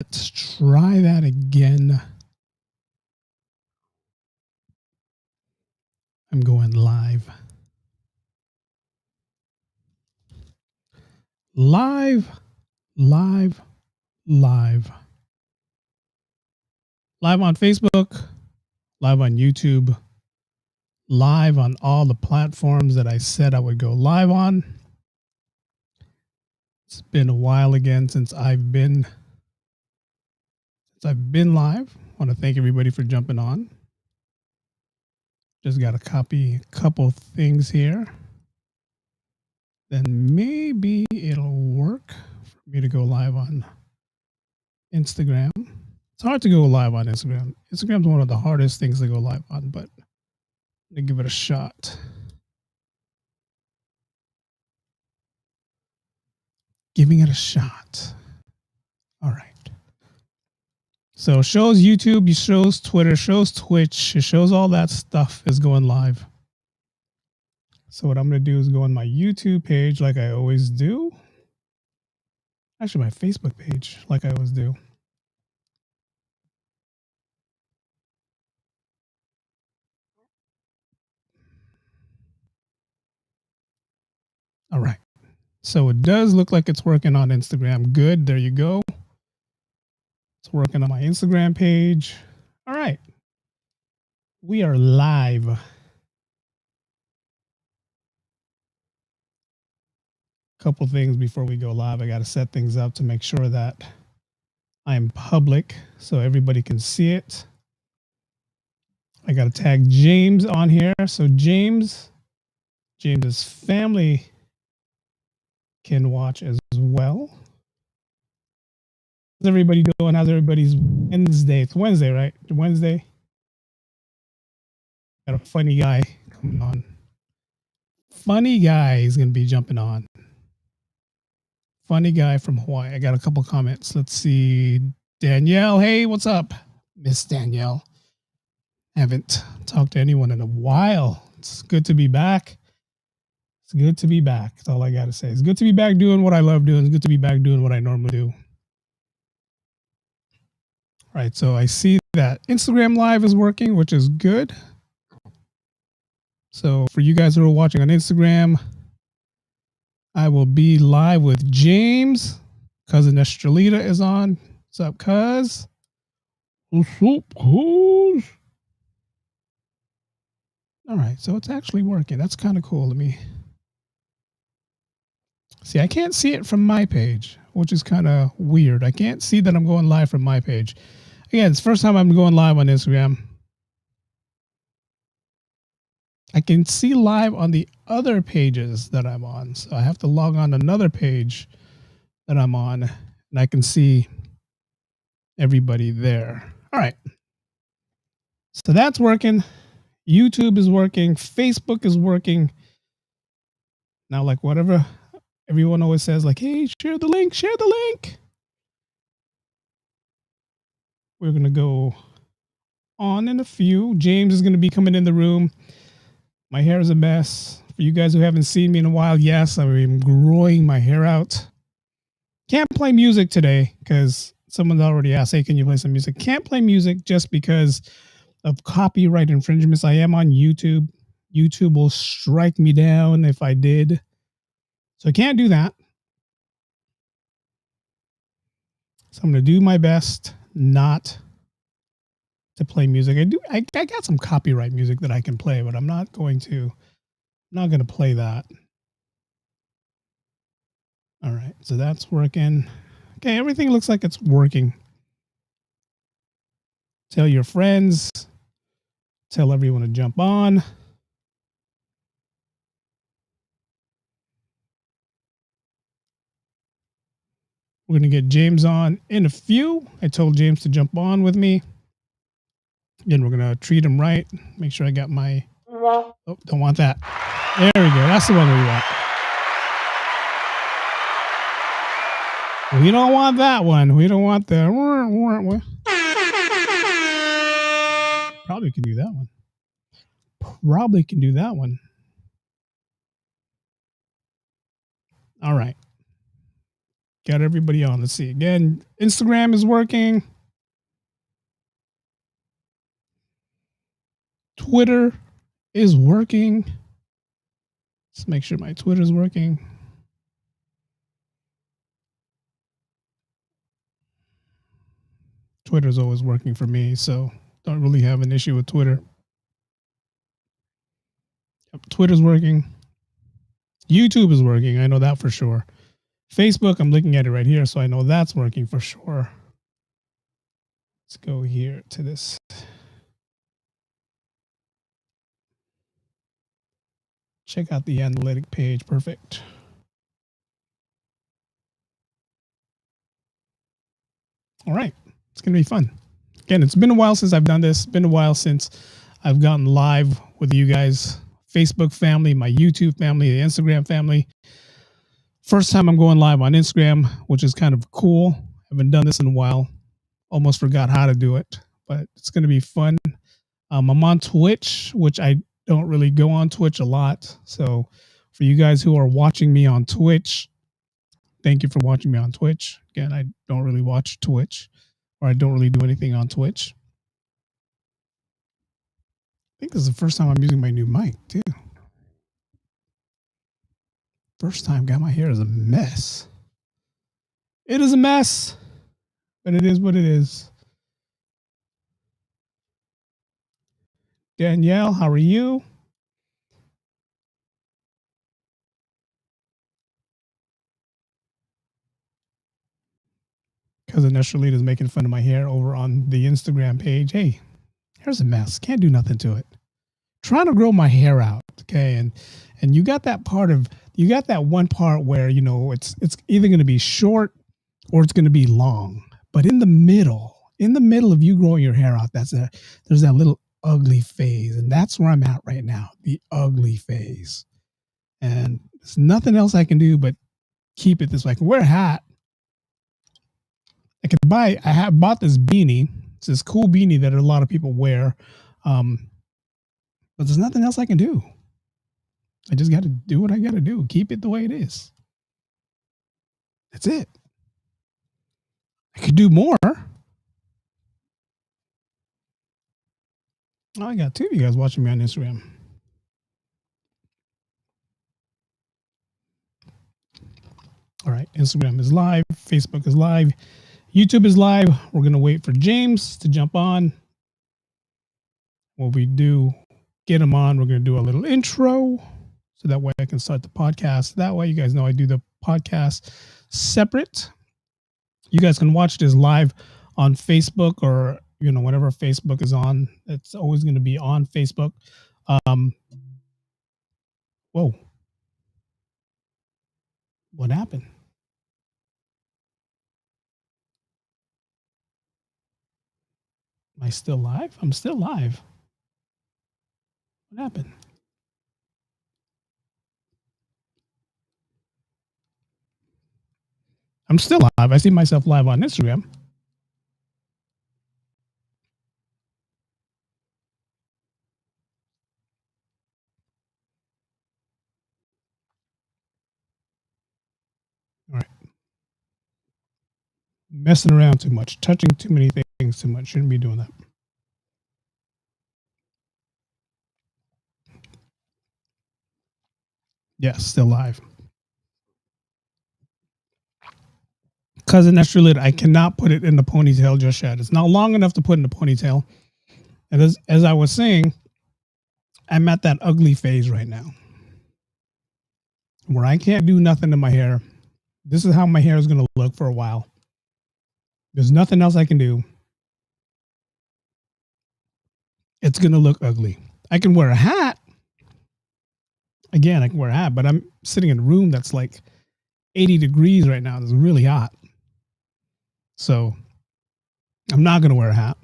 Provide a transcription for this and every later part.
Let's try that again. I'm going live. Live. Live on Facebook, live on YouTube, live on all the platforms that I said I would go live on. It's been a while again since I've been live. I want to thank everybody for jumping on. Just got to copy a couple things here. Then maybe it'll work for me to go live on Instagram. It's hard to go live on Instagram. Instagram's one of the hardest things to go live on, but I'm going to give it a shot. Giving it a shot. All right. So it shows YouTube, it shows Twitter, it shows Twitch, it shows all that stuff is going live. So what I'm going to do is go on my YouTube page like I always do. Actually, my Facebook page like I always do. All right. So it does look like it's working on Instagram. Good. There you go. It's working on my Instagram page. All right. We are live. Couple things before we go live. I got to set things up to make sure that I'm public so everybody can see it. I got to tag James on here. So James's family can watch as well. How's everybody doing? How's everybody's Wednesday? It's Wednesday, right? Wednesday. Got a funny guy coming on. Funny guy is going to be jumping on. Funny guy from Hawaii. I got a couple comments. Let's see. Danielle, hey, what's up? Miss Danielle. Haven't talked to anyone in a while. It's good to be back. It's good to be back. That's all I got to say. It's good to be back doing what I love doing. It's good to be back doing what I normally do. All right, so I see that Instagram Live is working, which is good. So for you guys who are watching on Instagram, I will be live with James. Cousin Estrelita is on. What's up, cuz? What's up, cuz? All right, so it's actually working. That's kind of cool. Let me see. I can't see it from my page, which is kind of weird. I can't see that I'm going live from my page. Again, it's the first time I'm going live on Instagram. I can see live on the other pages that I'm on. So I have to log on to another page that I'm on, and I can see everybody there. All right. So that's working. YouTube is working. Facebook is working. Now, like whatever everyone always says, like, hey, share the link, share the link. We're going to go on in a few. James is going to be coming in the room. My hair is a mess. For you guys who haven't seen me in a while, yes, I'm growing my hair out. Can't play music today because someone already asked, hey, can you play some music? Can't play music just because of copyright infringements. I am on YouTube. YouTube will strike me down if I did. So I can't do that. So I'm going to do my best not to play music. I got some copyright music that I can play, but I'm not going to play that. All right. So that's working. Okay, everything looks like it's working. Tell your friends. Tell everyone to jump on. We're going to get James on in a few. I told James to jump on with me. Again, we're going to treat him right. Make sure I got my... Oh, don't want that. There we go. That's the one we want. We don't want that one. We don't want the... Probably can do that one. Probably can do that one. All right. Got everybody on. Let's see. Again, Instagram is working. Twitter is working. Let's make sure my Twitter is working. Twitter is always working for me, so don't really have an issue with Twitter. Twitter's working. YouTube is working. I know that for sure. Facebook, I'm looking at it right here, so I know that's working for sure. Let's go here to this. Check out the analytic page. Perfect. All right. It's going to be fun. Again, it's been a while since I've done this. It's been a while since I've gotten live with you guys. Facebook family, my YouTube family, the Instagram family. First time I'm going live on Instagram, which is kind of cool. I haven't done this in a while. Almost forgot how to do it, but it's going to be fun. I'm on Twitch, which I don't really go on Twitch a lot. So for you guys who are watching me on Twitch, thank you for watching me on Twitch. Again, I don't really watch Twitch, or I don't really do anything on Twitch. I think this is the first time I'm using my new mic, too. First time, got my hair is a mess. It is a mess, but it is what it is. Danielle, how are you? Cousin Nestorlita is making fun of my hair over on the Instagram page. Hey, hair's a mess. Can't do nothing to it. Trying to grow my hair out, okay? And you got that one part where, you know, it's either going to be short or it's going to be long. But in the middle of you growing your hair out, there's that little ugly phase, and that's where I'm at right now, the ugly phase. And there's nothing else I can do but keep it this way. I can wear a hat. I have bought this beanie. It's this cool beanie that a lot of people wear. But there's nothing else I can do. I just got to do what I got to do. Keep it the way it is. That's it. I could do more. Oh, I got two of you guys watching me on Instagram. All right. Instagram is live. Facebook is live. YouTube is live. We're going to wait for James to jump on. What we do, get him on. We're going to do a little intro so that way I can start the podcast. That way you guys know I do the podcast separate. You guys can watch this live on Facebook, or, you know, whenever Facebook is on. It's always going to be on Facebook. Whoa. What happened? Am I still live? I'm still live. What happened? I'm still live. I see myself live on Instagram. All right. Messing around too much, touching too many things too much. Shouldn't be doing that. Yes, still live. Cousin Estrelid, I cannot put it in the ponytail just yet. It's not long enough to put in the ponytail. And as I was saying, I'm at that ugly phase right now where I can't do nothing to my hair. This is how my hair is going to look for a while. There's nothing else I can do. It's going to look ugly. I can wear a hat. Again, I can wear a hat, but I'm sitting in a room that's like 80 degrees right now. It's really hot. So I'm not going to wear a hat.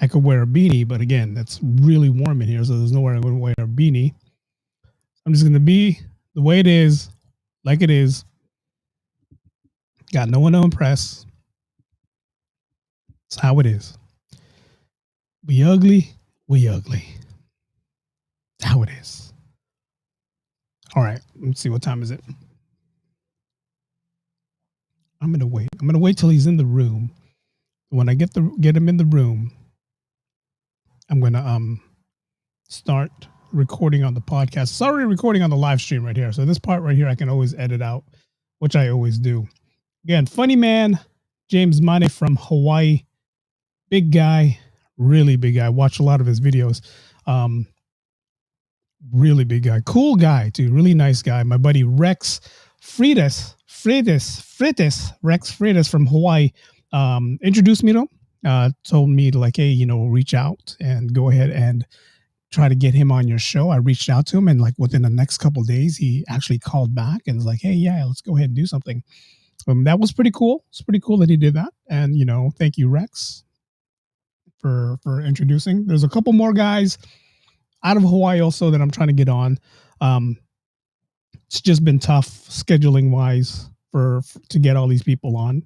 I could wear a beanie, but again, it's really warm in here, so there's nowhere I'm going to wear a beanie. I'm just going to be the way it is, like it is. Got no one to impress. It's how it is. We ugly, we ugly. How it is. All right, let's see, what time is it? I'm gonna wait. I'm gonna wait till he's in the room. When I get him in the room, I'm gonna start recording on the podcast. It's already recording on the live stream right here. So this part right here I can always edit out, which I always do. Again, funny man, James Mane from Hawaii. Big guy, really big guy. Watch a lot of his videos. Really big guy. Cool guy, too. Really nice guy. My buddy Rex Rex Freitas from Hawaii introduced me to him. Told me to like, hey, reach out and go ahead and try to get him on your show. I reached out to him, and like within the next couple of days, he actually called back and was like, hey, yeah, let's go ahead and do something. That was pretty cool. It's pretty cool that he did that. And, thank you, Rex, for introducing. There's a couple more guys out of Hawaii also that I'm trying to get on. It's just been tough scheduling wise to get all these people on.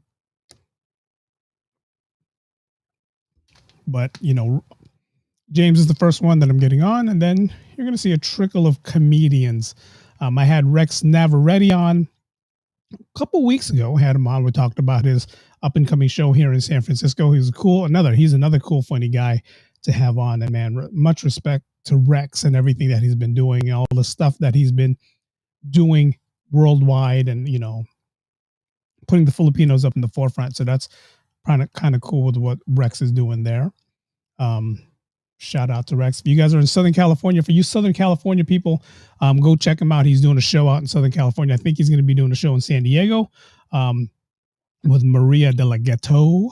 But, James is the first one that I'm getting on, and then you're going to see a trickle of comedians. I had Rex Navarrete on a couple weeks ago. Had him on. We talked about his up and coming show here in San Francisco. He's another cool, funny guy to have on. And man, much respect to Rex and everything that he's been doing, all the stuff that he's been doing worldwide, and putting the Filipinos up in the forefront. So that's kind of cool with what Rex is doing there. Shout out to Rex. If you guys are in Southern California, for you Southern California people, go check him out. He's doing a show out in Southern California. I think he's going to be doing a show in San Diego with Maria de la Ghetto.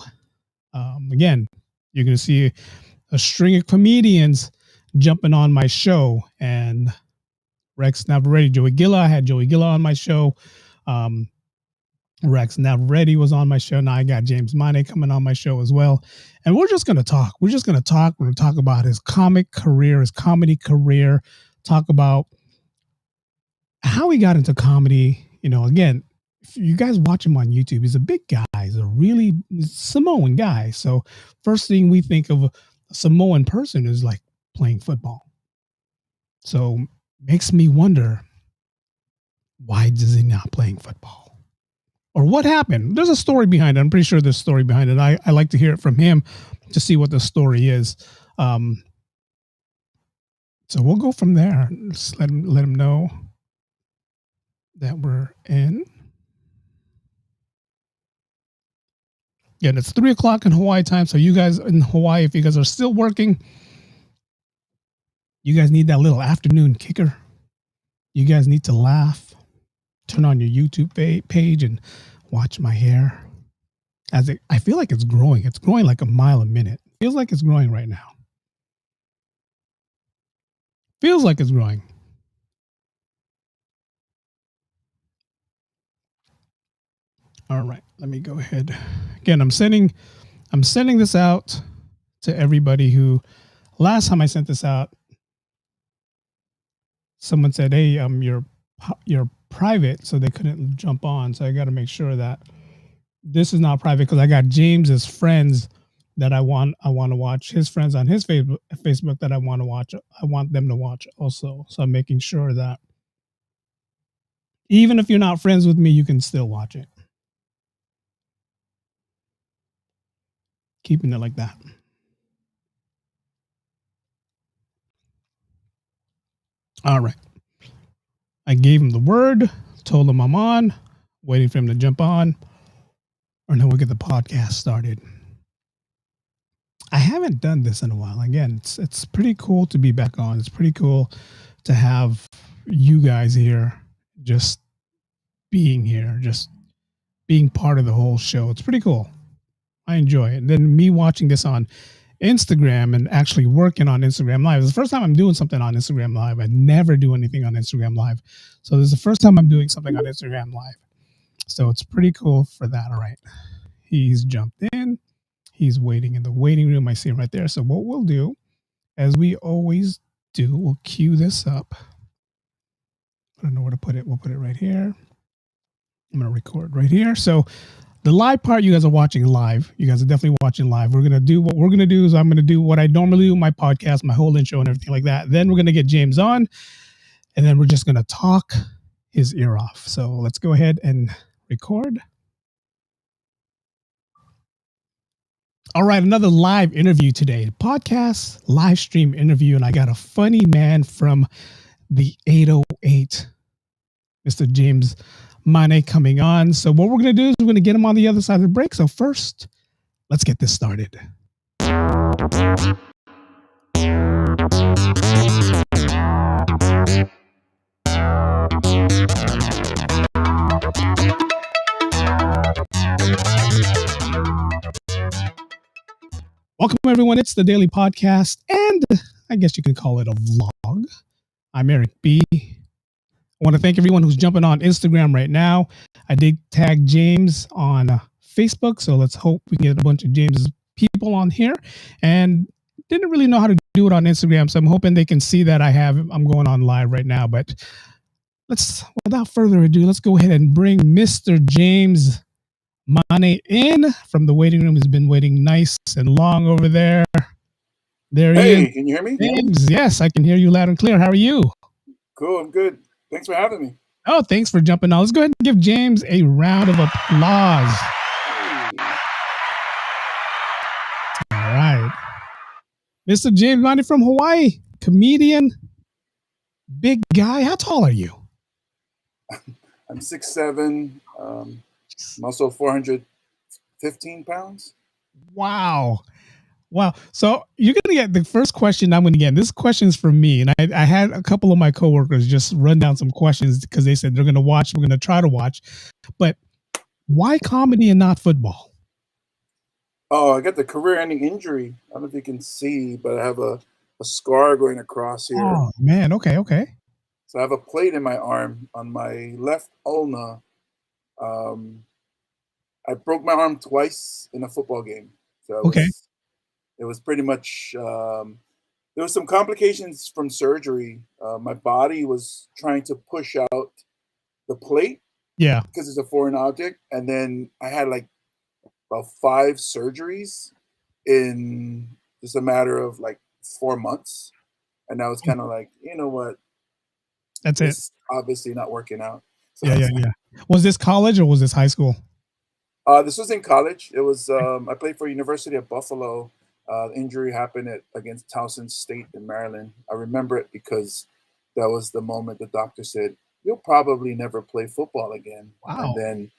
Again, you're going to see a string of comedians jumping on my show, and Rex Navarrete, Joey Gilla. I had Joey Gilla on my show. Rex Navarrete was on my show. Now I got James Mane coming on my show as well. And we're just going to talk. We're going to talk about his comic career, his comedy career, talk about how he got into comedy. Again, if you guys watch him on YouTube, he's a big guy. He's a really Samoan guy. So first thing we think of a Samoan person is like playing football. So makes me wonder, why is he not playing football? Or what happened? There's a story behind it. I'm pretty sure there's a story behind it. I like to hear it from him to see what the story is. So we'll go from there. Just let him know that we're in. Again, it's 3:00 in Hawaii time. So you guys in Hawaii, if you guys are still working, you guys need that little afternoon kicker. You guys need to laugh. Turn on your YouTube page and watch my hair. I feel like it's growing. It's growing like a mile a minute. Feels like it's growing right now. Feels like it's growing. All right, let me go ahead. Again, I'm sending this out to everybody who, last time I sent this out, someone said, hey, you're private, so they couldn't jump on. So I got to make sure that this is not private, because I got James's friends that I want to watch, his friends on his Facebook that I want to watch. I want them to watch also. So I'm making sure that even if you're not friends with me, you can still watch it. Keeping it like that. All right. I gave him the word, told him I'm on, waiting for him to jump on, and then we'll get the podcast started. I haven't done this in a while. Again, it's pretty cool to be back on. It's pretty cool to have you guys here, just being here, just being part of the whole show. It's pretty cool. I enjoy it. And then me watching this on Instagram and actually working on Instagram Live. It's the first time I'm doing something on Instagram Live. I never do anything on Instagram Live. So this is the first time I'm doing something on Instagram Live. So it's pretty cool for that. All right. He's jumped in. He's waiting in the waiting room. I see him right there. So what we'll do, as we always do, we'll cue this up. I don't know where to put it. We'll put it right here. I'm going to record right here. So the live part, you guys are watching live. You guys are definitely watching live. We're going to do what we're going to do is I'm going to do what I normally do, my podcast, my whole intro and everything like that. Then we're going to get James on, and then we're just going to talk his ear off. So let's go ahead and record. All right, another live interview today. Podcast live stream interview, and I got a funny man from the 808, Mr. James Mane, coming on. So what we're going to do is we're going to get him on the other side of the break. So first, let's get this started. Welcome, everyone. It's the Daily Podcast, and I guess you can call it a vlog. I'm Eric B. I want to thank everyone who's jumping on Instagram right now. I did tag James on Facebook, so let's hope we get a bunch of James people on here. And didn't really know how to do it on Instagram, so I'm hoping they can see that I'm going on live right now. But without further ado, let's go ahead and bring Mr. James Mane in from the waiting room. He's been waiting nice and long over there. There he is. Hey, can you hear me? James, yes, I can hear you loud and clear. How are you? Cool, I'm good. Thanks for having me. Oh, thanks for jumping on. Let's go ahead and give James a round of applause. All right. Mr. James Mane from Hawaii, comedian, big guy. How tall are you? I'm 6'7". I'm also 415 pounds. Wow. Wow. So you're going to get the first question I'm going to get. This question is from me. And I had a couple of my coworkers just run down some questions because they said they're going to watch. We're going to try to watch. But why comedy and not football? Oh, I got the career-ending injury. I don't know if you can see, but I have a scar going across here. Oh, man. Okay. So I have a plate in my arm on my left ulna. I broke my arm twice in a football game. So it was pretty much, there was some complications from surgery. My body was trying to push out the plate. Yeah. Because it's a foreign object. And then I had like about 5 surgeries in just a matter of like 4 months. And I was kind of like, you know what? That's it's obviously not working out. So yeah. Was this college or was this high school? This was in college. It was, I played for University of Buffalo. The injury happened against Towson State in Maryland. I remember it because that was the moment the doctor said, "You'll probably never play football again." Wow. And then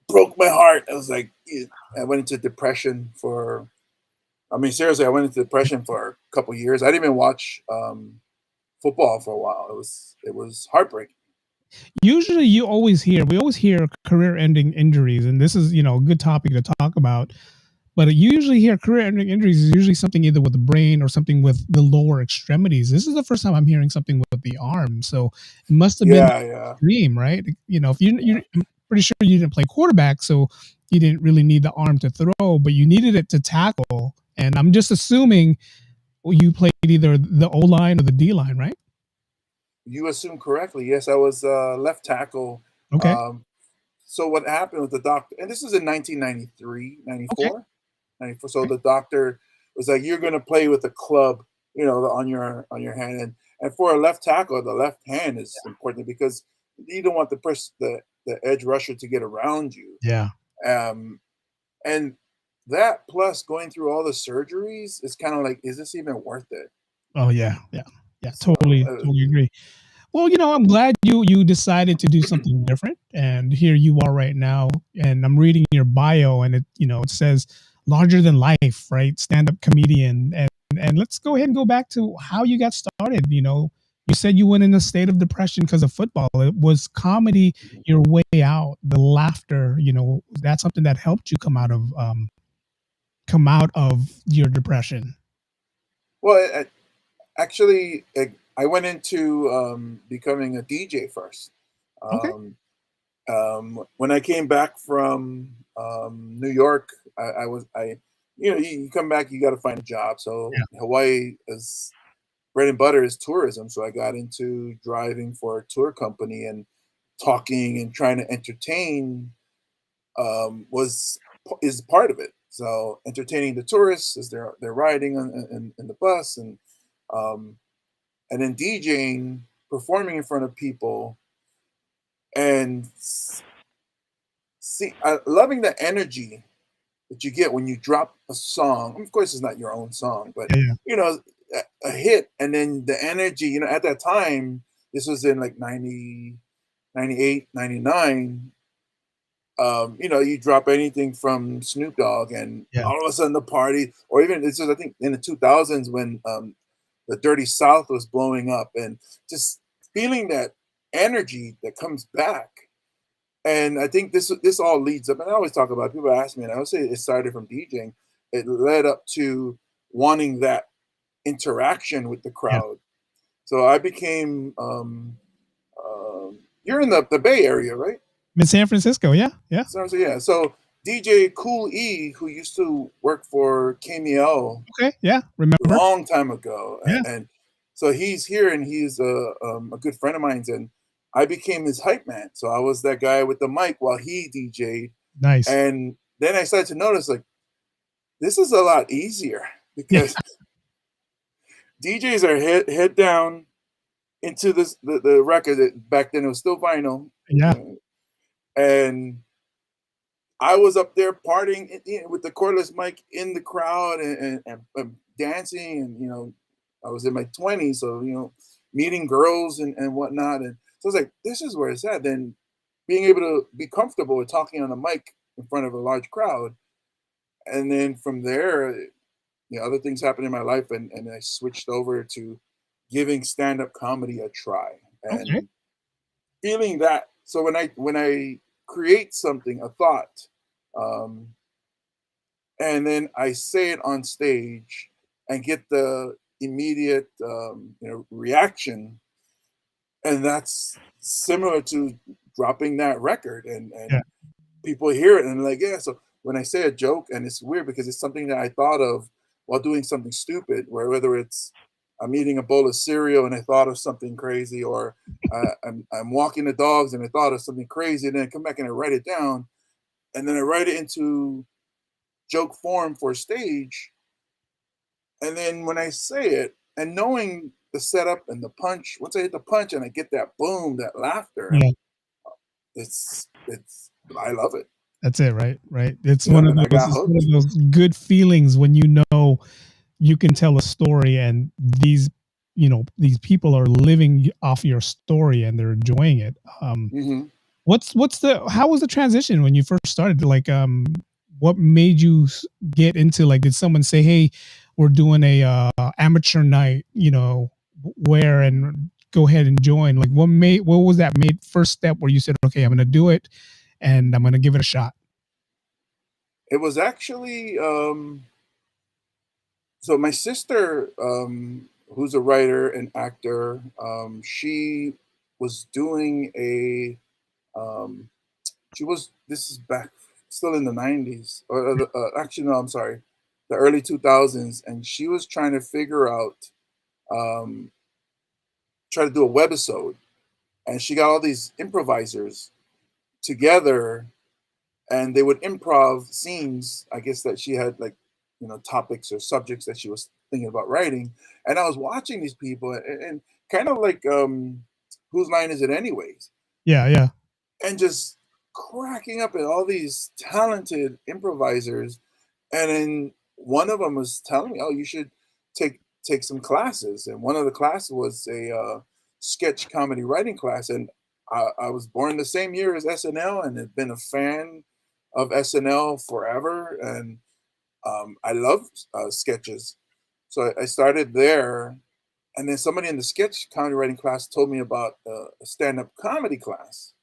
broke my heart. I was like, I went into depression seriously, I went into depression for a couple of years. I didn't even watch football for a while. It was heartbreaking. Usually we always hear career-ending injuries, and this is, a good topic to talk about. But you usually hear career-ending injuries is usually something either with the brain or something with the lower extremities. This is the first time I'm hearing something with the arm, so it must have been extreme, right? If you're pretty sure you didn't play quarterback, so you didn't really need the arm to throw, but you needed it to tackle. And I'm just assuming you played either the O-line or the D-line, right? You assume correctly. Yes, I was left tackle. Okay. So what happened with the doctor, and this was in 1993, 94. 94. So the doctor was like, "You're going to play with a club, on your hand." And for a left tackle, the left hand is important because you don't want the edge rusher to get around you. Yeah. And that plus going through all the surgeries is kind of like, is this even worth it? Oh yeah. Totally agree. Well, I'm glad you decided to do something different, and here you are right now. And I'm reading your bio, and it says larger than life, right? Stand-up comedian, and let's go ahead and go back to how you got started. You said you went in a state of depression because of football. It was comedy your way out, the laughter. That's something that helped you come out of your depression. Well, actually, I went into becoming a DJ first. Okay. When I came back from New York, you come back, you got to find a job. So Hawaii is bread and butter is tourism. So I got into driving for a tour company, and talking and trying to entertain is part of it. So entertaining the tourists as they're riding in the bus, and then DJing, performing in front of people, and loving the energy that you get when you drop a song. Of course, it's not your own song, but Yeah, yeah. you know, a hit, and then the energy. You know, at that time, this was in like 90, 98, 99. You know, you drop anything from Snoop Dogg, and Yeah. all of a sudden the party, or even this is I think in the 2000s when the Dirty South was blowing up, and just feeling that energy that comes back. And I think this all leads up, and I always talk about it, people ask me, and I always say it started from DJing. It led up to wanting that interaction with the Yeah. crowd. So I became you're in the Bay Area, right? I'm in San Francisco. Yeah. Yeah. So yeah, so DJ Cool E, who used to work for KML Okay. Yeah. Remember? long time ago, Yeah. and so he's here, and he's a good friend of mine, and I became his hype man. So I was that guy with the mic while he DJ'd, Nice. and then I started to notice like this is a lot easier Yeah. because DJs are head down into the record. That back then it was still vinyl, Yeah. and I was up there partying with the cordless mic in the crowd, and dancing, and I was in my 20s, so meeting girls and whatnot, and so I was like, this is where it's at. Then being able to be comfortable with talking on a mic in front of a large crowd, and then from there, other things happened in my life, and I switched over to giving stand-up comedy a try, Okay. and feeling that. So when I create something, a thought, um, and then I say it on stage and get the immediate reaction, and that's similar to dropping that record, Yeah. and people hear it and they're like, yeah. So when I say a joke, and it's weird because it's something that I thought of while doing something stupid, where whether it's I'm eating a bowl of cereal and I thought of something crazy, or I'm walking the dogs and I thought of something crazy, and then I come back and I write it down, and then I write it into joke form for stage. And then when I say it, and knowing the setup and the punch, once I hit the punch and I get that boom, that laughter, Yeah. it's I love it. That's it. Right. Right. It's one of And I those. got It's one of hooked. those good feelings when you know you can tell a story, and these people are living off your story and they're enjoying it. Hmm. What's the how was the transition when you first started? Like, what made you get into, like, did someone say, "Hey, we're doing a amateur night, where and go ahead and join." Like, what was that made first step where you said, "Okay, I'm going to do it and I'm going to give it a shot." It was actually so my sister, who's a writer and actor, she was doing a um, she was this is back still in the 90s, or actually no, I'm sorry, the early 2000s, and she was trying to figure out um, try to do a webisode, and she got all these improvisers together, and they would improv scenes, I guess, that she had, like, topics or subjects that she was thinking about writing. And I was watching these people, and kind of like whose line is it anyways, Yeah, yeah. and just cracking up at all these talented improvisers. And then one of them was telling me, "Oh, you should take some classes." And one of the classes was a sketch comedy writing class. And I was born the same year as SNL, and have been a fan of SNL forever. And I love sketches, so I started there. And then somebody in the sketch comedy writing class told me about a stand-up comedy class,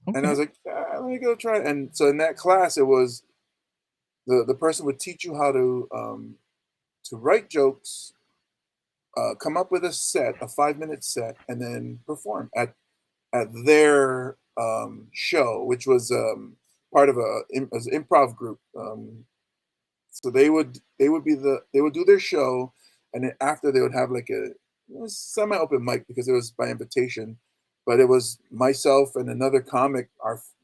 and I Okay. was like, let me go try it. And so in that class, it was the person would teach you how to write jokes, come up with a set, a 5 minute set, and then perform at their show, which was part of an improv group. So they would do their show, and then after they would have like it was semi open mic because it was by invitation, but it was myself and another comic,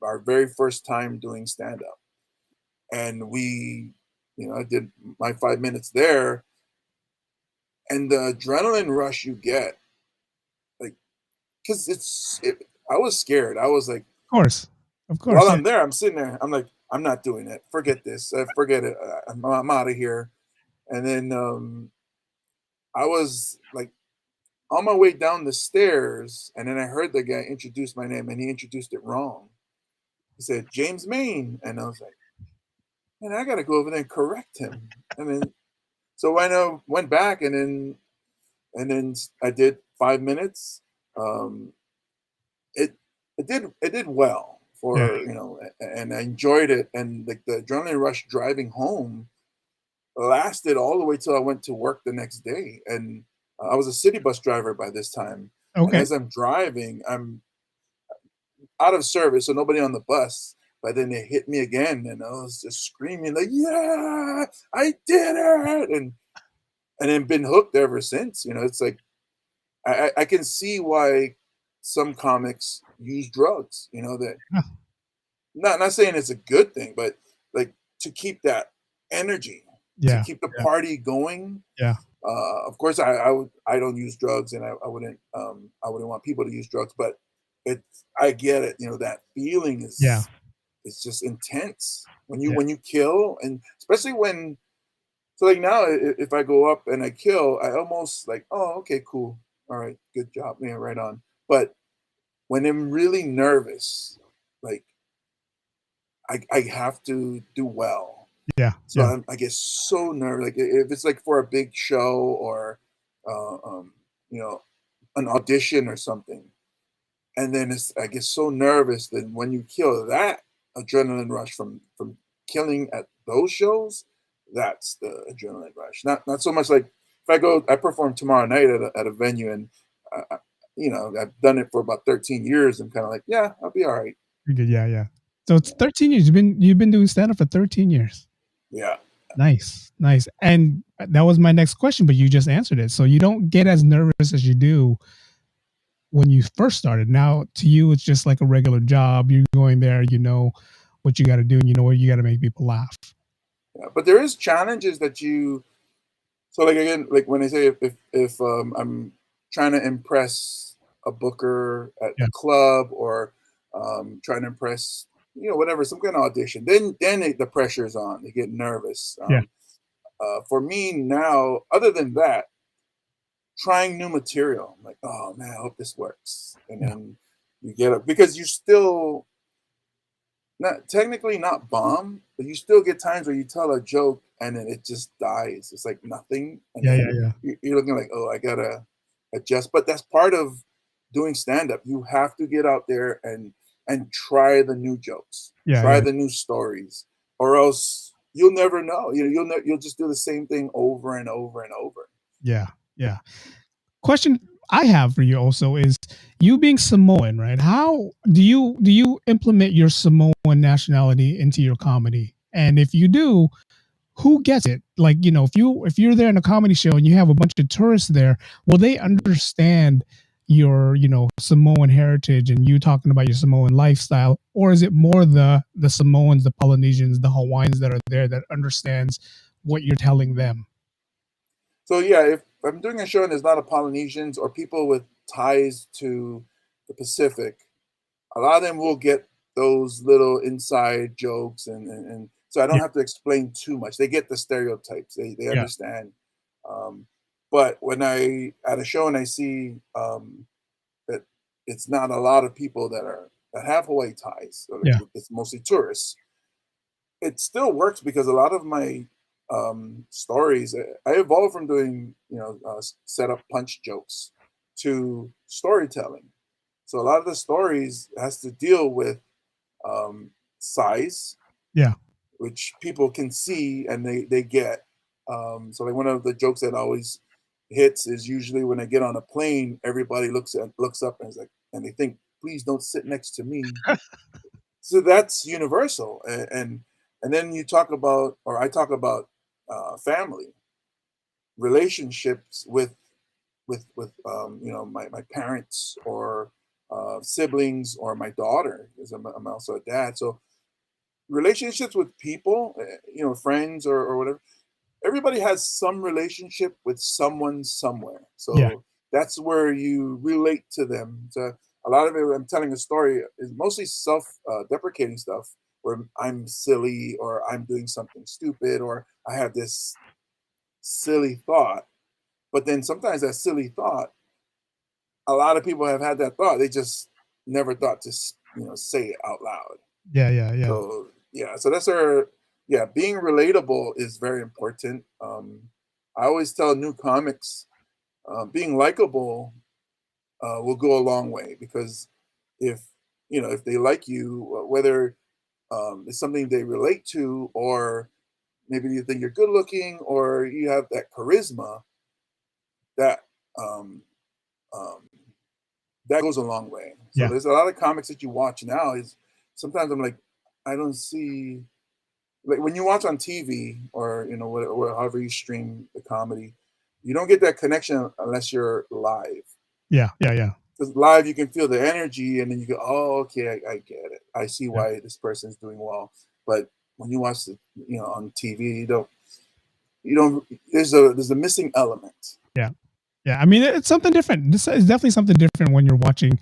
our very first time doing stand up, and I did my 5 minutes there, and the adrenaline rush you get, like, because I was scared. I was like, Of course. Of while course. Yeah. I'm there, I'm sitting there, I'm like, I'm not doing it. Forget this. Forget it. I'm out of here. And then I was like on my way down the stairs, and then I heard the guy introduce my name, and he introduced it wrong. He said James Maine, and I was like, man, I gotta go over there and correct him. And then so I know went back, and then I did 5 minutes. Um, it it did well Yeah. for and I enjoyed it, and like the adrenaline rush driving home lasted all the way till I went to work the next day. And I was a city bus driver by this time, and Okay. as I'm driving, I'm out of service, so nobody on the bus. But then they hit me again, and I was just screaming like, "Yeah, I did it!" And then been hooked ever since. It's like I can see why some comics use drugs. That Huh. not saying it's a good thing, but like to keep that energy, to Yeah. keep the Yeah. party going. Yeah. Of course, I don't use drugs, and I wouldn't want people to use drugs, but I get it. That feeling Yeah. is just intense when you Yeah. when you kill, and especially when so like now if I go up and I kill, I almost like, oh, okay, cool, all right, good job, man, right on. But when I'm really nervous, like I have to do well. Yeah. So Yeah. I get so nervous. Like if it's like for a big show or uh, um, you know an audition or something, and then I get so nervous that when you kill, that adrenaline rush from killing at those shows, that's the adrenaline rush. Not so much like if I perform tomorrow night at a venue, and I've done it for about 13 years. I'm kind of like, yeah, I'll be all right. Pretty good. Yeah. Yeah. So it's 13 years. You've been doing stand up for 13 years. Yeah. Nice. Nice. And that was my next question, but you just answered it. So you don't get as nervous as you do when you first started. Now to you, it's just like a regular job. You're going there, you know what you got to do, and you know where you got to make people laugh. Yeah, but there is challenges that so like again, like when I say if I'm trying to impress a booker at Yeah. a club, or trying to impress whatever, some kind of audition, then the pressure is on. They get nervous. Yeah. For me now, other than that, trying new material, I'm like, oh man, I hope this works, and Yeah. then you get it because you still not technically not bomb, but you still get times where you tell a joke and then it just dies. It's like nothing, and Yeah. Yeah. then Yeah. you're looking like, oh, I gotta adjust. But that's part of doing stand up. You have to get out there and try the new jokes, Yeah. try Yeah. the new stories, or else you'll never know. You'll just do the same thing over and over and over. Yeah. Yeah. Question I have for you also is, you being Samoan, right? How do you implement your Samoan nationality into your comedy? And if you do, who gets it? Like, if you're there in a comedy show and you have a bunch of tourists there, will they understand your, Samoan heritage and you talking about your Samoan lifestyle? Or is it more the Samoans, the Polynesians, the Hawaiians that are there that understands what you're telling them? So yeah, if I'm doing a show and there's a lot of Polynesians or people with ties to the Pacific, a lot of them will get those little inside jokes, and so I don't Yeah. have to explain too much. They get the stereotypes. They Yeah. understand. Um, but when I at a show and I see that it's not a lot of people that have Hawaii ties, so like Yeah. it's mostly tourists, it still works because a lot of my stories, I evolved from doing set up punch jokes to storytelling. So a lot of the stories has to deal with size, Yeah. which people can see and they get. So like one of the jokes that always hits is usually when I get on a plane, everybody looks up and is like, and they think, please don't sit next to me. So that's universal, and then you talk about, or I talk about family relationships with my parents, or siblings, or my daughter, because I'm also a dad. So relationships with people, friends, or whatever. Everybody has some relationship with someone somewhere. Yeah. So that's where you relate to them. So a lot of it, I'm telling a story, is mostly self deprecating stuff, where I'm silly or I'm doing something stupid or I have this silly thought. But then sometimes that silly thought, a lot of people have had that thought. They just never thought to say it out loud. Yeah, yeah, yeah. So yeah, so that's our yeah, being relatable is very important. I always tell new comics, being likable will go a long way because if if they like you, whether it's something they relate to, or maybe you think you're good looking, or you have that charisma, that um, um, that goes a long way. So Yeah. there's a lot of comics that you watch now. Is sometimes I'm like, I don't see like when you watch on TV or however you stream the comedy, you don't get that connection unless you're live. Yeah, yeah, yeah, Because live you can feel the energy, and then you go, "Oh, okay, I get it. I see yeah, why this person's doing well." But when you watch it, on TV, you don't. There's a missing element. yeah. Yeah, I mean, it's something different. This is definitely something different when you're watching,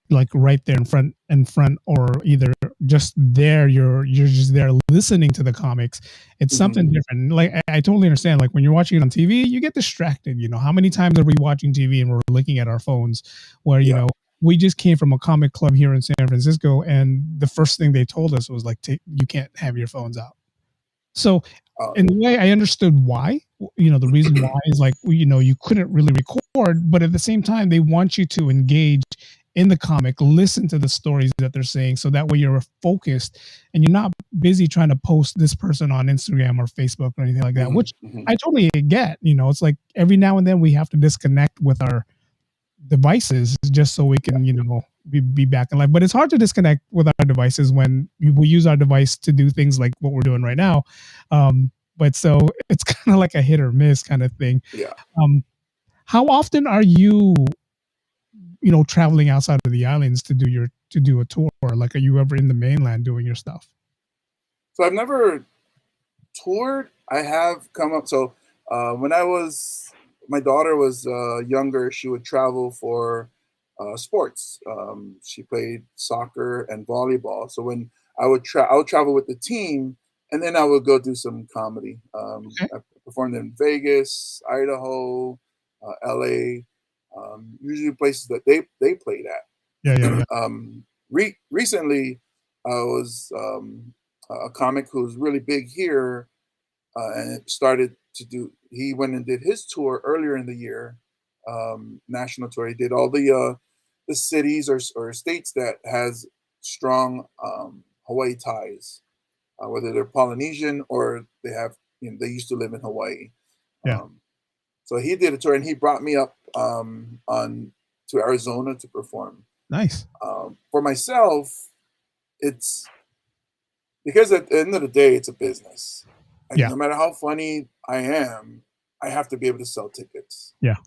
like, right there in front, or either just there, you're just there listening to the comics. It's something Hmm. different. Like, I totally understand, like, when you're watching it on TV, you get distracted. How many times are we watching TV and we're looking at our phones, where, Yeah. we just came from a comic club here in San Francisco, and the first thing they told us was, like, "Take you can't have your phones out." So, Uh, in a way, I understood why. The reason why is, like, you couldn't really record, but at the same time, they want you to engage in the comic, listen to the stories that they're saying, so that way you're focused and you're not busy trying to post this person on Instagram or Facebook or anything like that, mhm, which mhm. I totally get. It's like every now and then we have to disconnect with our devices just so we Yeah, can be back in life, but it's hard to disconnect with our devices when we use our device to do things like what we're doing right now. But so it's kind of like a hit or miss kind of thing. yeah. um, how often are you traveling outside of the islands to do a tour? Like, are you ever in the mainland doing your stuff? So I've never toured. I have come up. So when my daughter was younger, she would travel for sports. She played soccer and volleyball. So when I would travel with the team, and then I would go do some comedy. Okay. I performed in Vegas, Idaho, LA, usually places that they played Yeah, yeah, at. yeah. Recently, I was a comic who's really big here, and it started to do. He went and did his tour earlier in the year, national tour. He did all the cities or states that has strong Hawaii ties, whether they're Polynesian or they used to live in Hawaii. Yeah. Um, so he did a tour, and he brought me up on to Arizona to perform. Nice. For myself, it's because at the end of the day, it's a business. And Yeah. no matter how funny I am, I have to be able to sell tickets. Yeah.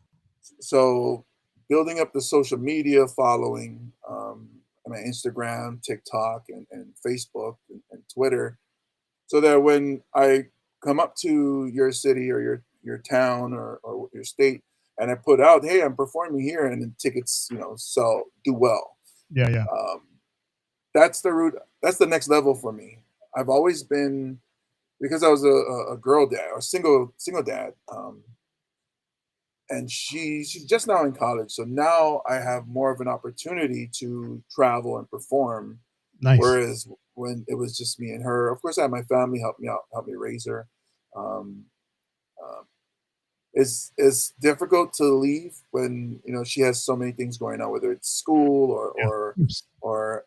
So building up the social media following, I mean Instagram, TikTok, and Facebook and Twitter, so that when I come up to your city or your town or your state, and I put out, hey, I'm performing here, and the tickets, sell do well. Yeah, yeah. Um, that's the route. That's the next level for me. I've always been because I was a girl dad or single dad, and she's just now in college. So now I have more of an opportunity to travel and perform. Nice. Whereas when it was just me and her, of course I had my family help me out, help me raise her. Um, uh, it's difficult to leave when she has so many things going on, whether it's school Yeah. Oops. or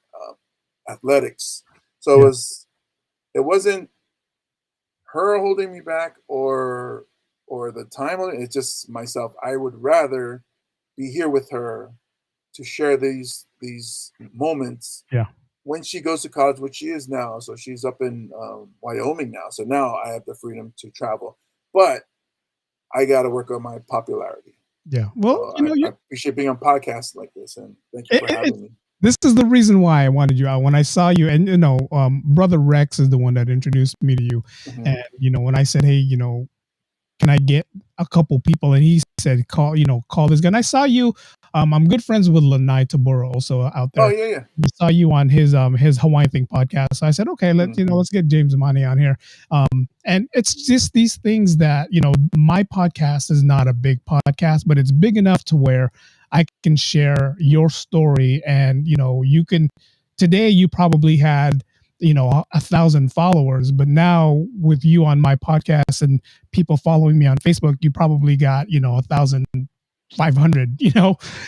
athletics. So Yeah. it wasn't her holding me back or the time on it. It's just myself. I would rather be here with her to share these moments Yeah. when she goes to college, which she is now. So she's up in Wyoming now. So now I have the freedom to travel, but I got to work on my popularity. Yeah. Well, So I appreciate being on podcasts like this, and thank you it, for it, having me. this is the reason why I wanted you out. When I saw you, and brother Rex is the one that introduced me to you. Hmm. And when I said, hey, can I get a couple people? And he said, call this guy. And I saw you I'm good friends with Lanai Taboro also out Oh there. yeah, yeah. I saw you on his Hawaiian Thing podcast. So I said, okay, Mhm. let's get James Money on here. And it's just these things that, my podcast is not a big podcast, but it's big enough to where I can share your story, and you can. Today you probably had 1,000 followers, but now with you on my podcast and people following me on Facebook, you probably got 1,500.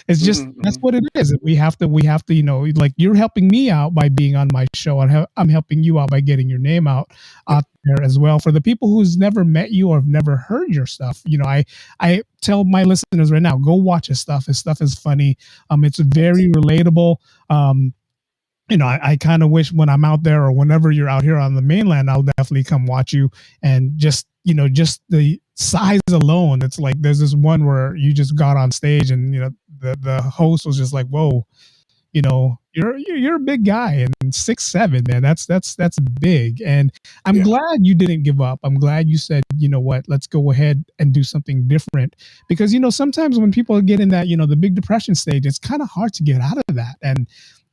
It's just Mhm. that's Mhm. what it is. We have to like, you're helping me out by being on my show, and I'm helping you out by getting your name Yep. out there as well. For the people who's never met you or have never heard your stuff, I tell my listeners right now, go watch his stuff. His stuff is funny. It's very relatable. um I kind of wish when I'm out there, or whenever you're out here on the mainland, I'll definitely come watch you. And just the size alone, it's like there's this one where you just got on stage, and the host was just like, "Whoa, you're a big guy, and 6'7", man, that's big." And I'm Yeah. glad you didn't give up. I'm glad you said, you know what, let's go ahead and do something different. Because sometimes when people get in that the big depression stage, it's kind of hard to get out of that, and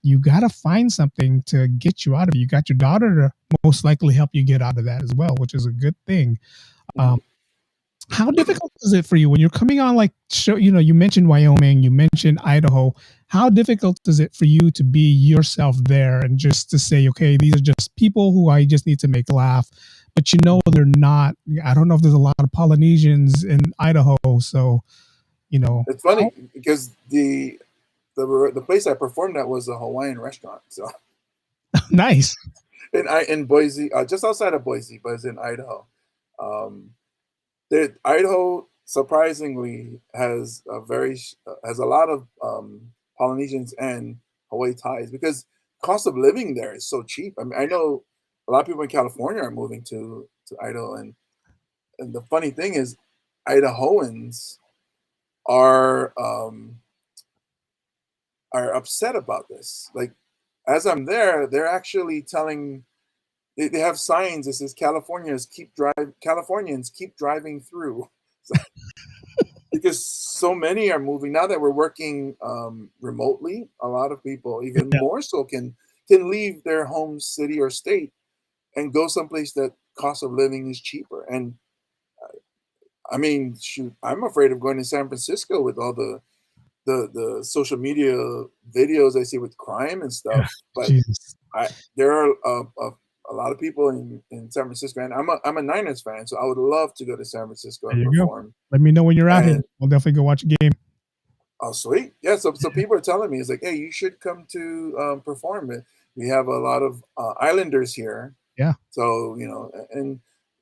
you got to find something to get you out of it. You got your daughter to most likely help you get out of that as well, which is a good thing. um, Mhm. how difficult is it for you when you're coming on, like, show? You mentioned Wyoming, you mentioned Idaho. How difficult is it for you to be yourself there, and just to say, okay, these are just people who I just need to make laugh, but they're not. I don't know if there's a lot of Polynesians in Idaho, so It's funny how because the place I performed at was a Hawaiian restaurant. So nice. in Boise, just outside of Boise, but it's in Idaho. Um, Idaho surprisingly has a lot of Polynesians and Hawaii ties because cost of living there is so cheap. I mean, I know a lot of people in California are moving to Idaho, and the funny thing is, Idahoans are are upset about this. Like, as I'm there, they're actually telling they have signs that says Californians keep driving through. So, because so many are moving now that we're working remotely. A lot of people, even Yeah, more so, can leave their home city or state and go someplace that cost of living is cheaper. And I mean, shoot, I'm afraid of going to San Francisco with all the social media videos I see with crime and yeah. stuff. But Jesus. there are a lot of people in San Francisco, and I'm a Niners fan, so I would love to go to San Francisco There and you go. perform. Let me know when you're out here. And We'll definitely go watch a game. oh, sweet, yeah. So people are telling me, it's like, hey, you should come to perform. We have a lot of Islanders here, Yeah. so and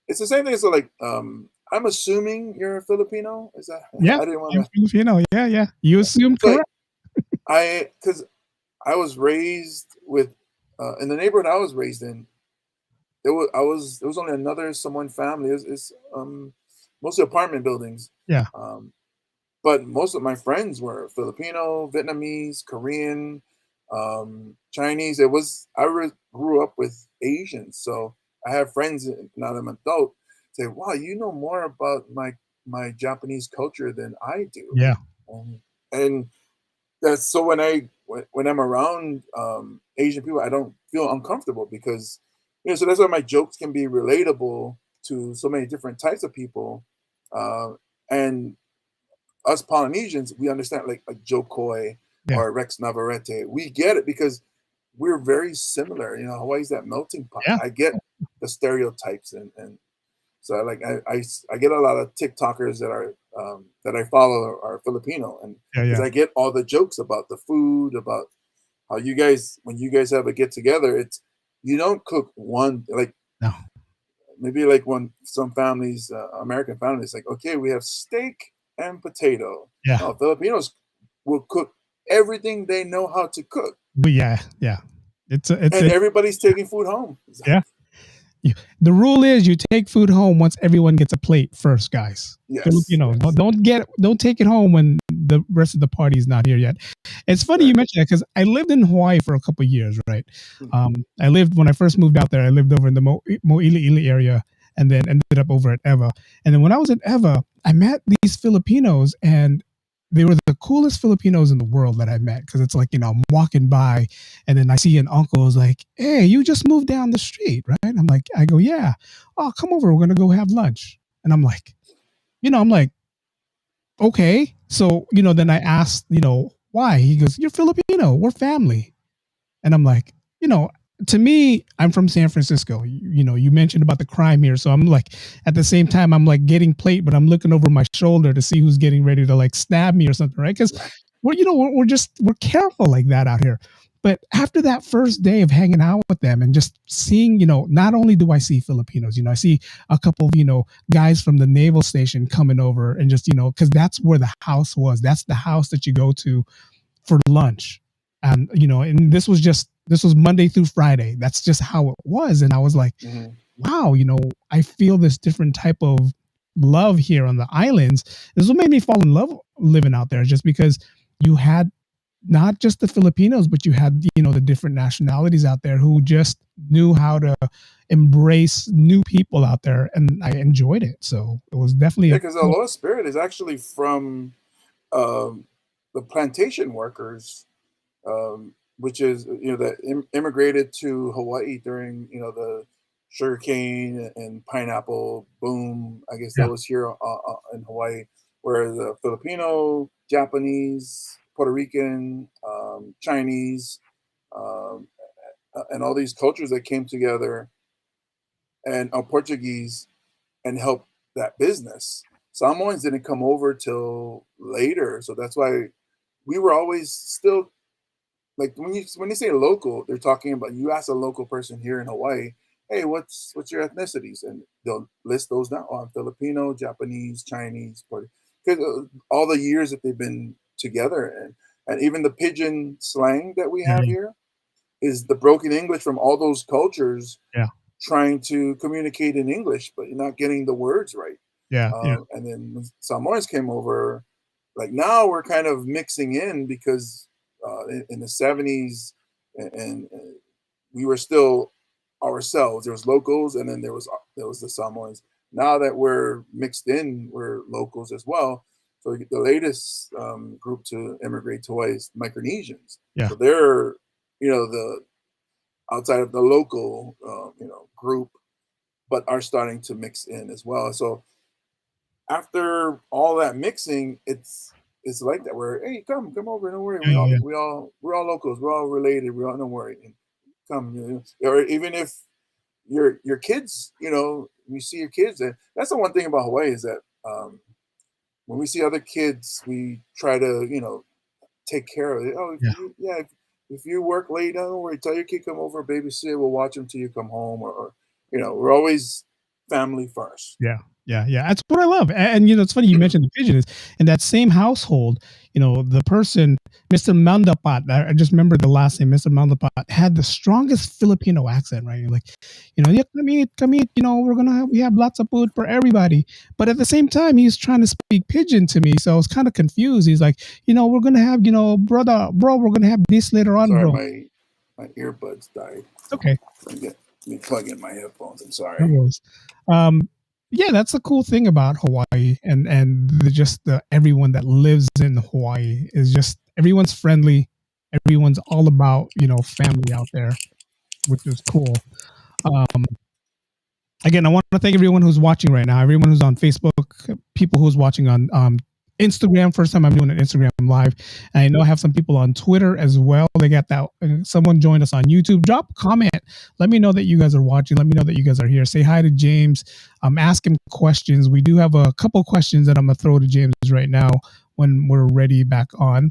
it's the same thing. So like, I'm assuming you're a Filipino. Is that Yeah. I didn't want I'm to. Filipino. Yeah, yeah. You assumed So like, correct. because I was raised with in the neighborhood I was raised in. There was only another Samoan family. It's mostly apartment buildings. Yeah. Um, but most of my friends were Filipino, Vietnamese, Korean, Chinese. Grew up with Asians, so I have friends now that I'm an adult say, "Wow, you know more about my Japanese culture than I do," Yeah. and that's so when I'm around Asian people, I don't feel uncomfortable because so that's why my jokes can be relatable to so many different types of people, and us Polynesians, we understand like Joe Coy Yeah. or Rex Navarrete. We get it because we're very similar. Hawaii's that melting pot. Yeah. I get the stereotypes and so I get a lot of TikTokers that I follow are Filipino, and Yeah. because Yeah. I get all the jokes about the food, about how you guys when you guys have a get together, it's you don't cook one like No. maybe like when some families, American families, like okay, we have steak and potato. Yeah. No, Filipinos will cook everything they know how to cook, But yeah. Yeah. It's and everybody's taking food home. yeah. The rule is you take food home once everyone gets a plate first, guys. Yes, Filipinos, yes. don't take it home when the rest of the party is not here yet. It's funny you Right. mentioned that because I lived in Hawaii for a couple of years, right? Mm. I lived when I first moved out there. I lived over in the Mo'iliili area, and then ended up over at Eva. And then when I was at Eva, I met these Filipinos, and they were the coolest Filipinos in the world that I met, because it's like, I'm walking by and then I see an uncle is like, "Hey, you just moved down the street, right?" I'm like, I go, "Yeah." "Oh, come over. We're going to go have lunch." And I'm like, I'm like, okay. So, then I asked, why? He goes, "You're Filipino. We're family." And I'm like, you know, to me, I'm from San Francisco. You mentioned about the crime here. So I'm like, at the same time, I'm like getting plate, but I'm looking over my shoulder to see who's getting ready to like stab me or something, right? Because Right. we're careful like that out here. But after that first day of hanging out with them and just seeing, not only do I see Filipinos, I see a couple of, guys from the naval station coming over and just, because that's where the house was. That's the house that you go to for lunch. And and this was Monday through Friday. That's just how it was. And I was like, Mm-hmm. wow, I feel this different type of love here on the islands. This is what made me fall in love living out there, just because you had not just the Filipinos, but you had, the different nationalities out there who just knew how to embrace new people out there. And I enjoyed it. So it was definitely Yeah, a because the cool. Aloha Spirit is actually from um, the plantation workers, which is that immigrated to Hawaii during the sugarcane and pineapple boom. I guess Yeah, that was here in Hawaii, where the Filipino, Japanese, Puerto Rican, Chinese, um, and all these cultures that came together, and Portuguese, and helped that business. Samoans didn't come over till later, so that's why we were always still like when you say local, they're talking about you ask a local person here in Hawaii, hey, what's your ethnicities, and they'll list those down. Oh, I'm Filipino, Japanese, Chinese, because all the years that they've been together, and even the pidgin slang that we yeah, have here is the broken English from all those cultures yeah, trying to communicate in English, but you're not getting the words right. yeah, yeah, And then when Samoans came over, like now we're kind of mixing in because in the 70s and we were still ourselves. There was locals, and then there was the Samoans. Now that we're mixed in, we're locals as well. So the latest group to immigrate to Hawaii is Micronesians. yeah, So they're the outside of the local group, but are starting to mix in as well. So after all that mixing, it's like that. Where hey, come over, don't worry. yeah, We yeah, all yeah. we all we're all locals. We're all related. We all don't worry. And come, or even if your kids, we see your kids, and that's the one thing about Hawaii is that when we see other kids, we try to take care of it. Oh, Yeah. yeah. If you work late, don't worry. Tell your kid come over, babysit. We'll watch him till you come home, or we're always family first. Yeah, yeah, yeah. That's what I love. And it's funny you mentioned the pigeon is in that same household. The person, Mr. Mandapat. I just remember the last name, Mr. Mandapat, had the strongest Filipino accent. Right? You're like, yeah, come eat. We have lots of food for everybody. But at the same time, he's trying to speak pigeon to me, so I was kind of confused. He's like, we're gonna have, brother, bro, we're gonna have this later on, Sorry, bro. my earbuds died. It's okay. Let me plug in my headphones. I'm No sorry. worries. Um, yeah, that's the cool thing about Hawaii, and just the everyone that lives in Hawaii is just everyone's friendly. Everyone's all about family out there, which is cool. Um, Again, I want to thank everyone who's watching right now. Everyone who's on Facebook, people who's watching on Instagram. First time I'm doing an Instagram live. And I know I have some people on Twitter as well. They got that. Someone joined us on YouTube. Drop a comment. Let me know that you guys are watching. Let me know that you guys are here. Say hi to James. Ask him questions. We do have a couple questions that I'm gonna throw to James right now when we're ready back on.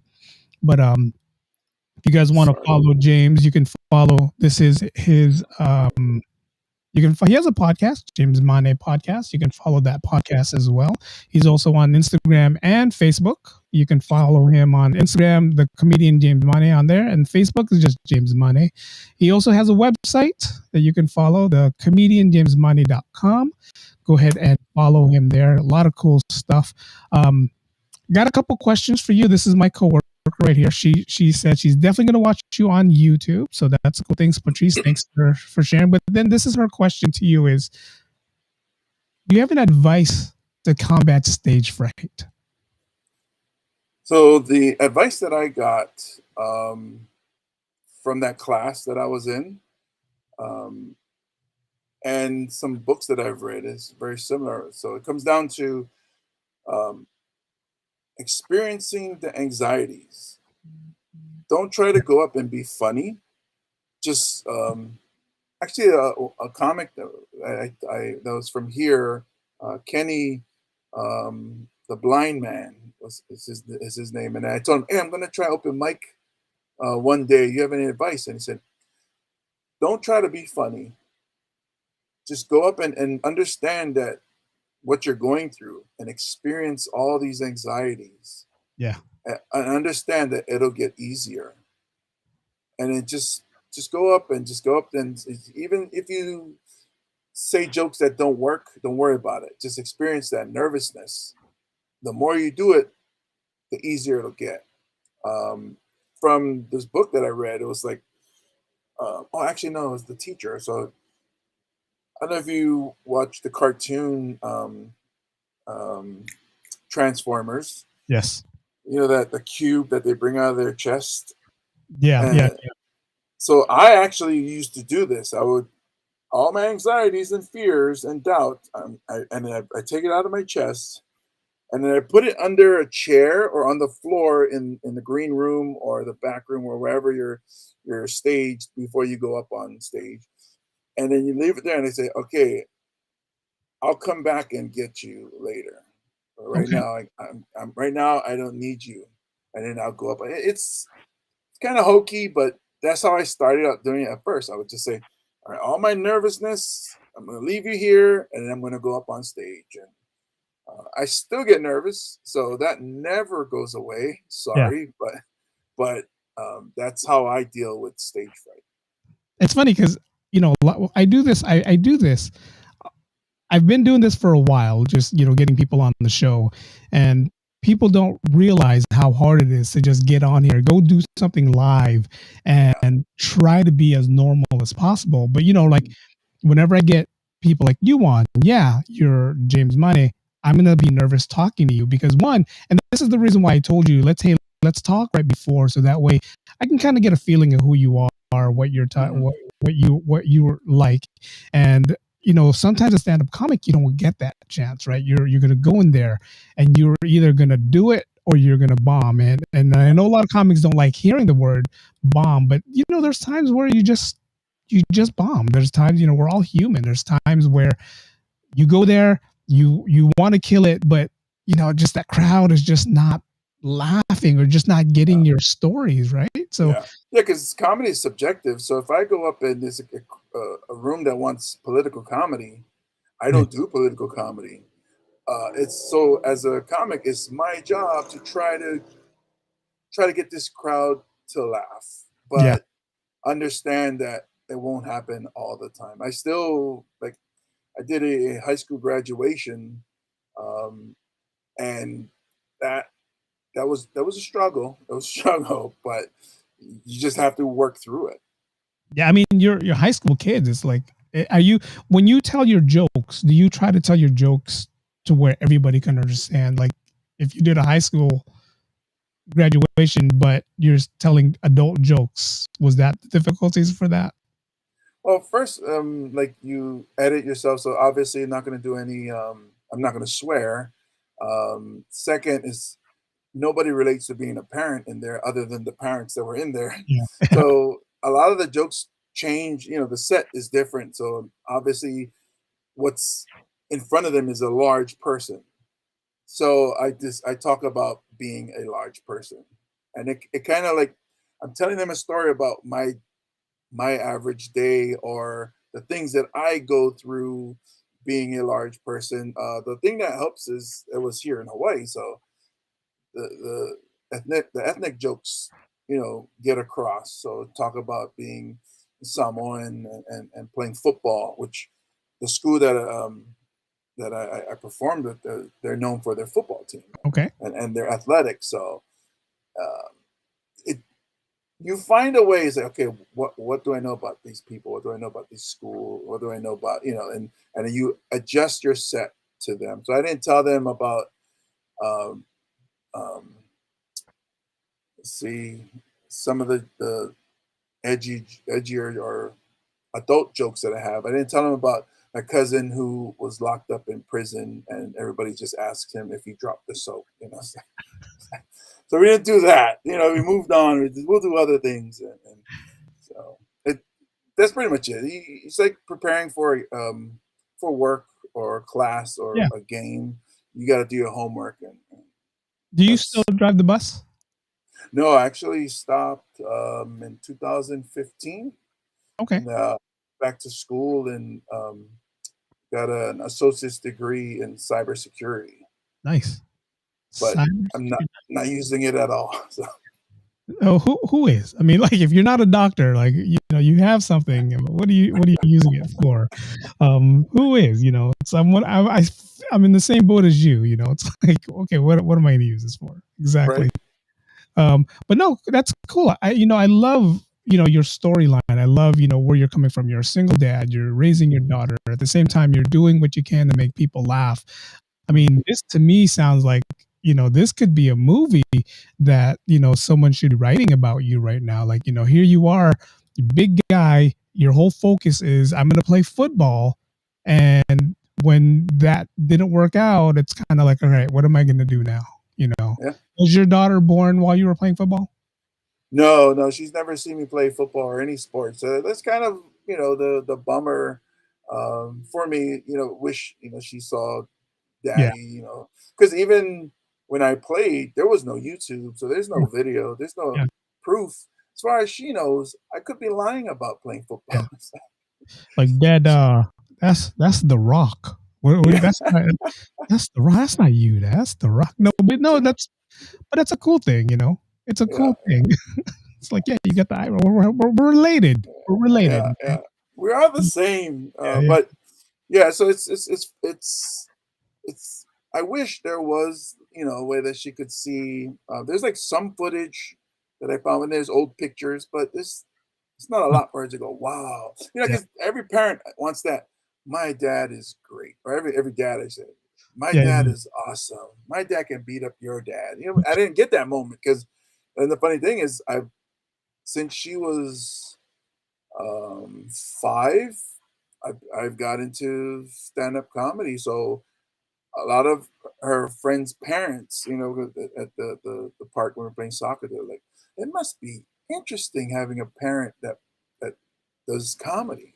But if you guys want to Sorry. follow James, you can follow. This is his he has a podcast, James Mane podcast. You can follow that podcast as well. He's also on Instagram and Facebook. You can follow him on Instagram, the comedian James Mane on there, and Facebook is just James Mane. He also has a website that you can follow, the comedianjamesmane.com. Go ahead and follow him there. A lot of cool stuff. Got a couple questions for you. This is my coworker right here. She said she's definitely going to watch you on YouTube. So that's cool. Thanks, Patrice. Thanks for sharing. But then this is her question to you: is do you have an advice to combat stage fright? So the advice that I got from that class that I was in, um, and some books that I've read is very similar. So it comes down to um, experiencing the anxieties. Don't try to go up and be funny. Just actually a comic that that was from here, Kenny, the blind man is his name, and I told him, "Hey, I'm going to try open mic one day. You have any advice?" And he said, "Don't try to be funny. Just go up and understand that what you're going through and experience all these anxieties Yeah. and understand that it'll get easier. And then just go up and just go up and even if you say jokes that don't work, don't worry about it. Just experience that nervousness. The more you do it, the easier it'll get." Um, from this book that I read, it was like, oh, actually, no, it was the teacher. So I don't know if you watch the cartoon um, Transformers. Yes. You know that the cube that they bring out of their chest, Yeah. Yeah. and so I actually used to do this. I would all my anxieties and fears and doubt, I take it out of my chest, and then I put it under a chair or on the floor in the green room or the back room or wherever you're staged before you go up on stage, and then you leave it there, and they say, "Okay, I'll come back and get you later. But right Okay. now, I'm right now I don't need you." And then I'll go up. It's kind of hokey, but that's how I started out doing it at first. I would just say, "All right, all my nervousness, I'm going to leave you here, and then I'm going to go up on stage." And I still get nervous, so that never goes away. Yeah. Sorry, but that's how I deal with stage fright. It's funny because I do this. I do this. I've been doing this for a while, just getting people on the show, and people don't realize how hard it is to just get on here, go do something live, Yeah. and try to be as normal as possible. But like Mhm. whenever I get people like you on, yeah, you're James Money. I'm gonna be nervous talking to you because one, and this is the reason why I told you let's talk right before, so that way I can kind of get a feeling of who you are, what you're Mhm. what you were like, and sometimes a stand-up comic you don't get that chance, right? You're gonna go in there and you're either gonna do it or you're gonna bomb. And I Yeah. know a lot of comics don't like hearing the word bomb, but there's times where you just bomb. There's times, we're all human. There's times where you go there, you want to kill it, but just that crowd is just not laughing or just not Yeah. getting your stories, right? So Yeah. Yeah, because comedy is subjective. So if I go up and there's a room that wants political comedy, I yeah, don't do political comedy. It's so as a comic, it's my job to try to get this crowd to laugh, yeah, but understand that it won't happen all the time. I still like I did a high school graduation, um, and that that was a struggle. It was a struggle, but you just have to work through it. yeah. I mean, you're high school kids. It's like, are you when you tell your jokes? Do you try to tell your jokes to where everybody can understand? Like, if you did a high school graduation, but you're telling adult jokes, was that the difficulties for that? Well, first, like you edit yourself, so obviously you're not going to do any. I'm not going to swear. Second is nobody relates to being a parent in there other than the parents that were in there. Yeah, So a lot of the jokes change. The set is different. So obviously, what's in front of them is a large person. So I talk about being a large person, and it kind of like I'm telling them a story about my average day or the things that I go through being a large person. The thing that helps is it was here in Hawaii, so the ethnic jokes, get across. So talk about being Samoan and playing football, which the school that I performed with, they're known for their football team okay. and their athletics. So uh, it you find a way. Say, okay, what do I know about these people? What do I know about this school? What do I know about and then you adjust your set to them. So I didn't tell them about um, um, see some of the edgier or adult jokes that I have. I didn't tell him about my cousin who was locked up in prison, and everybody just asked him if he dropped the soap. So we didn't do that. We moved on. We'll do other things, and so that's pretty much it. It's like preparing for work or class or Yeah. a game. You got to do your homework, and Do you still that's drive the bus? no. I actually stopped in 2015 Okay. and back to school and got an associate's degree in cybersecurity, Nice. but I'm not Cybersecurity. not using it at all. So Oh, who is? I mean, like, if you're not a doctor, like, you have something. What are you using it for? Who is? Someone. I'm in the same boat as you. It's like, okay, what am I going to use this for exactly? right, But no, that's cool. I love your storyline. I love where you're coming from. You're a single dad. You're raising your daughter. At the same time, you're doing what you can to make people laugh. I mean, this to me sounds like this could be a movie that someone should be writing about you right now. Like here you are, big guy. Your whole focus is I'm going to play football, and when that didn't work out, it's kind of like, all right, what am I going to do now? yeah. Was your daughter born while you were playing football? No, no, she's never seen me play football or any sports. That's kind of the bummer for me. Wish she saw Yeah, daddy. Because even when I played, there was no YouTube, so there's yeah, no video, there's no yeah, proof. As far as she knows, I could be lying about playing football. yeah. Like Dad, She- that's the Rock. yeah, That's the Rock. That's not you. That's the Rock. No, but no, that's a cool thing. It's a yeah, cool thing. It's like, yeah, you got the eye. We're related. We're related. yeah, yeah. We are the same, Yeah, yeah, but yeah. So it's. I wish there was a way that she could see. There's like some footage that I found, and there's old pictures, but this it's not a uh, lot for her to go, wow. yeah, Because every parent wants that. My dad is great, or every dad I said, my yeah, dad yeah, is awesome. My dad can beat up your dad. I didn't get that moment because, and the funny thing is, I've since she was 5, I've got into stand up comedy. So a lot of her friends' parents, at the park when we we're playing soccer, they're like, it must be interesting having a parent that does comedy.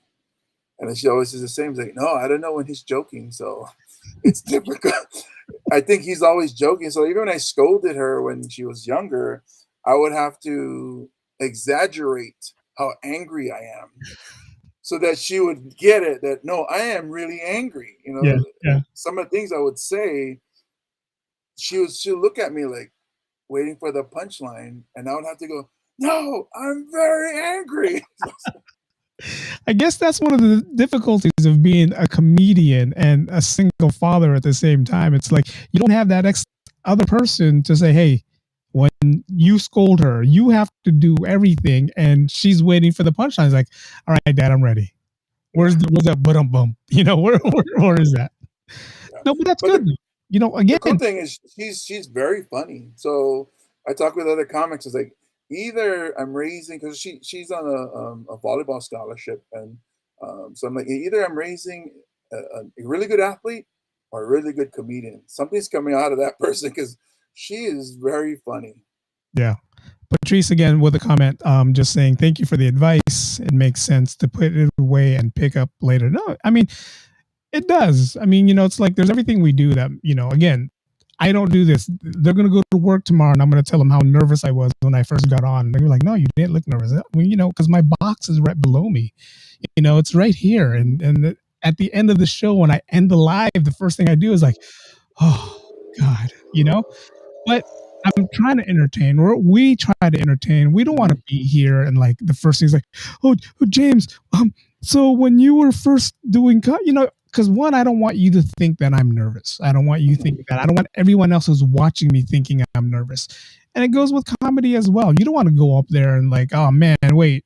And then she always says the same, like, no, I don't know when he's joking, so it's difficult. I think he's always joking. So even when I scolded her when she was younger, I would have to exaggerate how angry I am so that she would get it that no, I am really angry. yeah, yeah. Some of the things I would say, she'll look at me like waiting for the punchline, and I would have to go, no, I'm very angry. I guess that's one of the difficulties of being a comedian and a single father at the same time. It's like you don't have that other person to say, "Hey, when you scold her, you have to do everything," and she's waiting for the punchline. It's like, "All right, Dad, I'm ready. Yeah, Where's that bum bum? yeah, Where is that?" yeah. No, but that's But good. the cool Again, thing is she's very funny. So I talk with other comics. It's like either I'm raising because she's on a volleyball scholarship, and so I'm like either I'm raising a really good athlete or a really good comedian. Something's coming out of that person because she is very funny. yeah. Patrice again with a comment, just saying thank you for the advice. It makes sense to put it away and pick up later. No, I mean it does. I mean, it's like there's everything we do that, again, I don't do this. They're going to go to work tomorrow and I'm going to tell them how nervous I was when I first got on. And they're like, no, you didn't look nervous. I mean, because my box is right below me. It's right here. And at the end of the show, when I end the live, the first thing I do is like, oh, God, but I'm trying to entertain. We try to entertain. We don't want to Mhm. be here and like the first thing's like, oh, James. So when you were first doing, because one, I don't want you to think that I'm nervous. I don't want you Mhm. thinking that. I don't want everyone else who's watching me thinking I'm nervous. And it goes with comedy as well. You don't want to go up there and like, oh man, wait,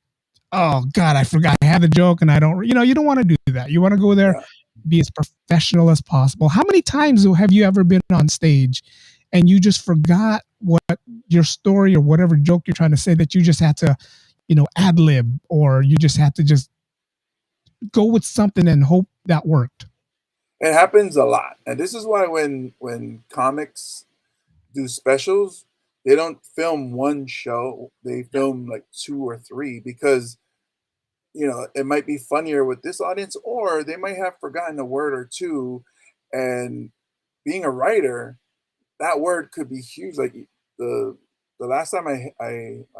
oh God, I forgot I had the joke and I don't. You don't want to do that. You want to go there, Yeah. be as professional as possible. How many times have you ever been on stage and you just forgot what your story or whatever joke you're trying to say that you just had to, ad lib, or you just had to just go with something and hope that worked? It happens a lot, and this is why when comics do specials, they don't film one show, they film like 2 or 3 because, it might be funnier with this audience, or they might have forgotten a word or 2, and being a writer, that word could be huge, like, the the last time I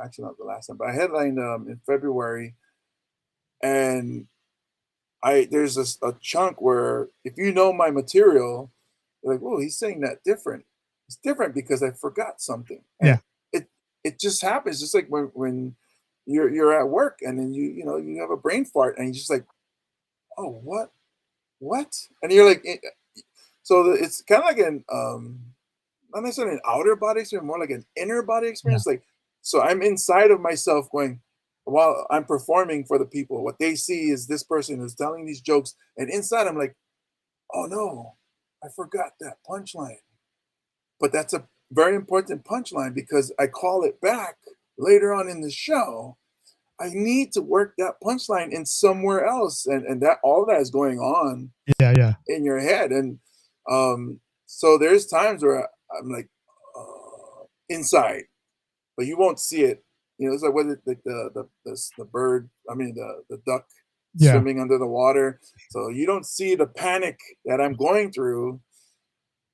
actually, not the last time, but I headlined, in February, and there's a chunk where if you know my material, you're like, "Oh, he's saying that different." It's different because I forgot something, and Yeah. it it just happens, just like when you're at work and then you have a brain fart and you're just like, "Oh, what? What?" And you're like, it's kinda like an, not necessarily an outer body experience, more like an inner body Yeah. experience, like, so I'm inside of myself going while I'm performing for the people, what they see is this person who's telling these jokes, and inside I'm like, "Oh, no, I forgot that punchline." But that's a very important punchline because I call it back later on in the show. I need to work that punchline in somewhere else, and that all that is going on Yeah. Yeah. in your head, and, so there's times where I'm like, inside, but you won't see it. It's like whether like the bird, I mean the duck Yeah. swimming under the water. So you don't see the panic that I'm going through,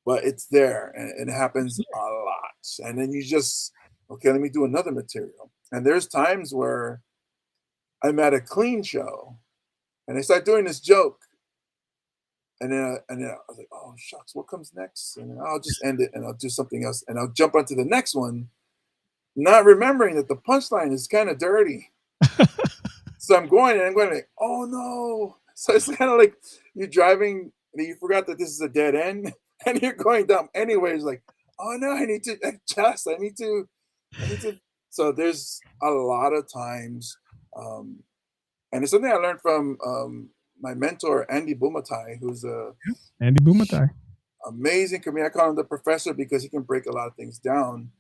but it's there and it happens a lot. And then you just, okay, let me do another material. And there's times where I'm at a clean show and I start doing this joke. And then I was like, oh shucks, what comes next? And then I'll just end it and I'll do something else and I'll jump onto the next one, not remembering that the punchline is kind of dirty. So I'm going and I'm going like, oh no. So it's kind of like you're driving and you forgot that this is a dead end and you're going down anyways, like, oh no, I need to adjust. I need to. So there's a lot of times, um, and it's something I learned from my mentor, Andy Bumatai, who's a Andy Bumatai. amazing comedian. I call him the professor because he can break a lot of things down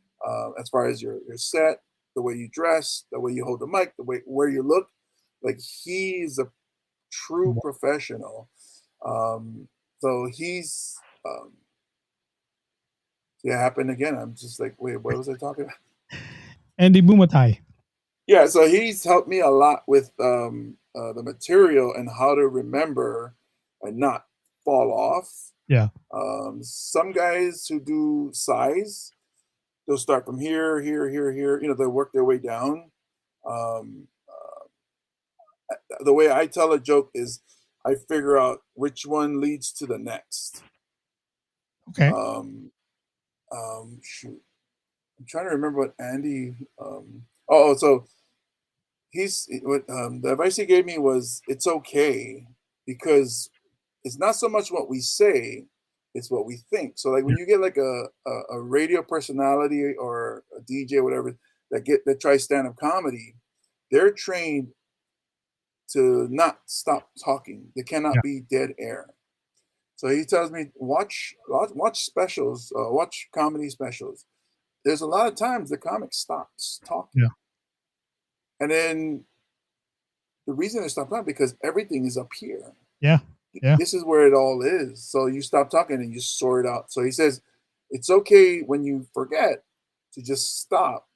as far as your set, the way you dress, the way you hold the mic, the way where you look. Like he's a true professional. So he's yeah, happened again. I'm just like, wait, what was I talking about? Andy Bumatai. Yeah, so he's helped me a lot with the material and how to remember and not fall off. Yeah. Some guys who do size, they'll start from here, here, here, here. They'll work their way down. Um, the way I tell a joke is I figure out which one leads to the next. Okay. Um, shoot, I'm trying to remember what Andy. So the advice he gave me was it's okay because it's not so much what we say, it's what we think. So like when Yeah. you get like a radio personality or a DJ or whatever that tries stand-up comedy, they're trained to not stop talking. There cannot Yeah. be dead air. So he tells me watch specials, watch comedy specials. There's a lot of times the comic stops talking, Yeah. and then the reason they stop talking because everything is up here. Yeah. Yeah. This is where it all is. So you stop talking and you sort it out. So he says it's okay when you forget to just stop,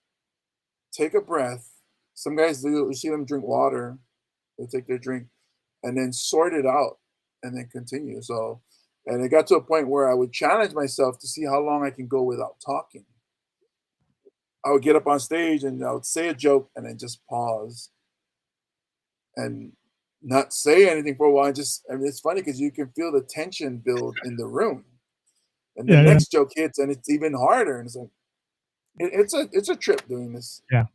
take a breath. Some guys do. You see them drink water. They take their drink and then sort it out and then continue. So, and it got to a point where I would challenge myself to see how long I can go without talking. I would get up on stage and I would say a joke and then just pause and not say anything for a while. I mean, it's funny because you can feel the tension build in the room. And the Yeah. Yeah. next joke hits and it's even harder. And it's like, it's a trip doing this. Yeah.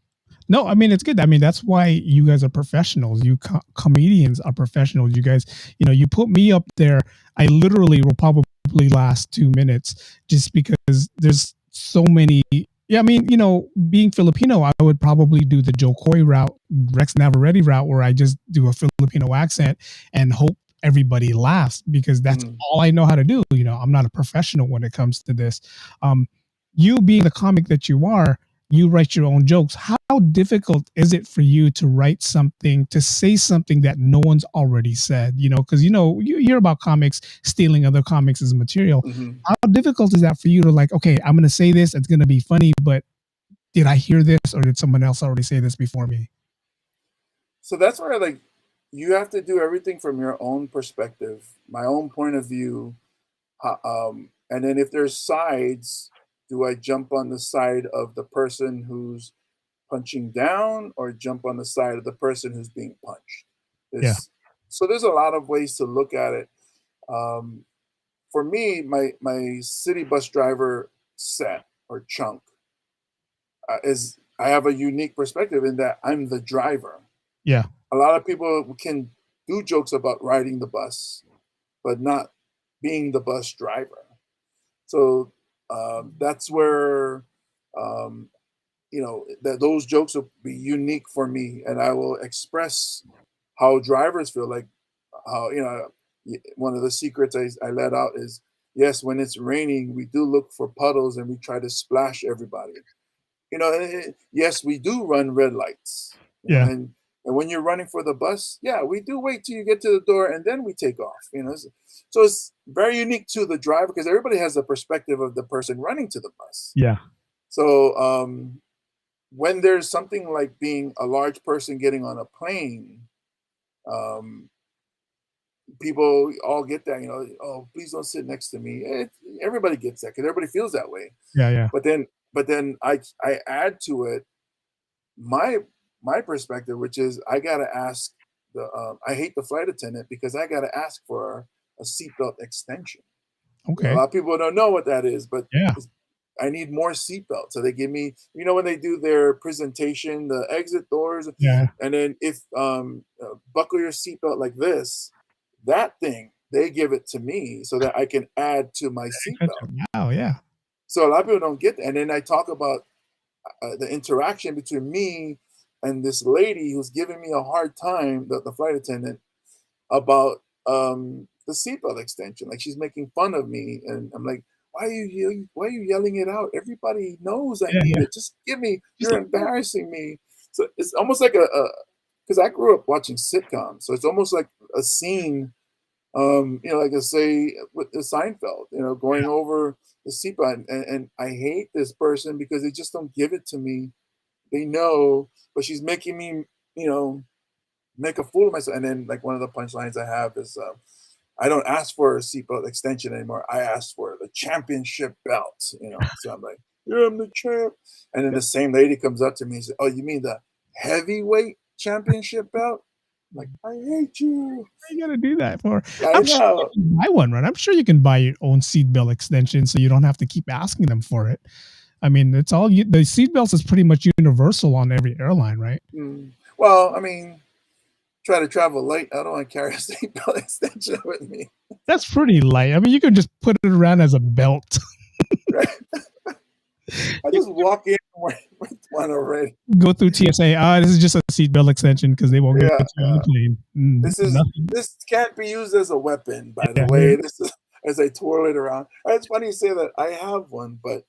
No, I mean it's good. I mean that's why you guys are professionals. You comedians are professionals. You guys, you put me up there. I literally will probably last 2 minutes just because there's so many. Yeah, I mean, being Filipino, I would probably do the Joe Coy route, Rex Navarrete route, where I just do a Filipino accent and hope everybody laughs because that's Mm. all I know how to do. I'm not a professional when it comes to this. You being the comic that you are, you write your own jokes. How difficult is it for you to write something, to say something that no one's already said? Because you hear about comics stealing other comics' material. Mhm. How difficult is that for you to like, okay, I'm going to say this, it's going to be funny, but did I hear this or did someone else already say this before me? So that's where like you have to do everything from your own perspective, my own point of view. And then if there's sides, do I jump on the side of the person who's punching down or jump on the side of the person who's being punched? Yeah, There's a lot of ways to look at it. Um, for me, my city bus driver set or chunk is I have a unique perspective in that I'm the driver. yeah, A lot of people can do jokes about riding the bus, but not being the bus driver. So that's where um, that those jokes will be unique for me, and I will express how drivers feel. Like how one of the secrets I let out is yes, when it's raining, we do look for puddles and we try to splash everybody. Yes, we do run red lights. yeah, And when you're running for the bus, yeah, we do wait till you get to the door and then we take off. So it's very unique to the driver because everybody has the perspective of the person running to the bus. yeah, So when there's something like being a large person getting on a plane, um, people all get that. Oh, please don't sit next to me. Everybody gets that because everybody feels that way. yeah, yeah, But then I add to it my my perspective, which is I gotta ask I hate the flight attendant because I gotta ask for a seatbelt extension. A okay, lot of people don't know what that is, but yeah, I need more seatbelts. So they give me, when they do their presentation, the exit doors, yeah, and then if buckle your seatbelt like this, that thing they give it to me so that I can add to my seatbelt. wow, yeah, So a lot of people don't get that. And then I talk about the interaction between me and this lady who's giving me a hard time, the flight attendant, about the seatbelt extension. Like she's making fun of me, and I'm like, why are you yelling it out? Everybody knows I yeah, need yeah. it. Just give me. Just You're embarrassing me. So it's almost like a because I grew up watching sitcoms, so it's almost like a scene. Like I say with the Seinfeld, going over the seatbelt, and I hate this person because they just don't give it to me. They know, but she's making me, you know, make a fool of myself. And then, like, one of the punchlines I have is, I don't ask for a seatbelt extension anymore. I ask for the championship belt. So I'm like, yeah, I'm the champ. And then the same lady comes up to me and says, "Oh, you mean the heavyweight championship belt?" I'm like, I hate you. you gotta do that for? I I'm sure you know. can buy one, right? I'm sure you can buy your own seatbelt extension, so you don't have to keep asking them for it. I mean, it's all the seatbelts is pretty much universal on every airline, right? Well, I mean, try to travel light. I don't want to carry a seatbelt extension with me. That's pretty light. I mean, you can just put it around as a belt. Right? I You just walk in with one already. go through TSA. This is just a seatbelt extension because they won't give Yeah, it to you on the plane. Nothing. this can't be used as a weapon, by the Yeah, yeah. way. This is as I twirl it around. It's funny you say that. I have one, but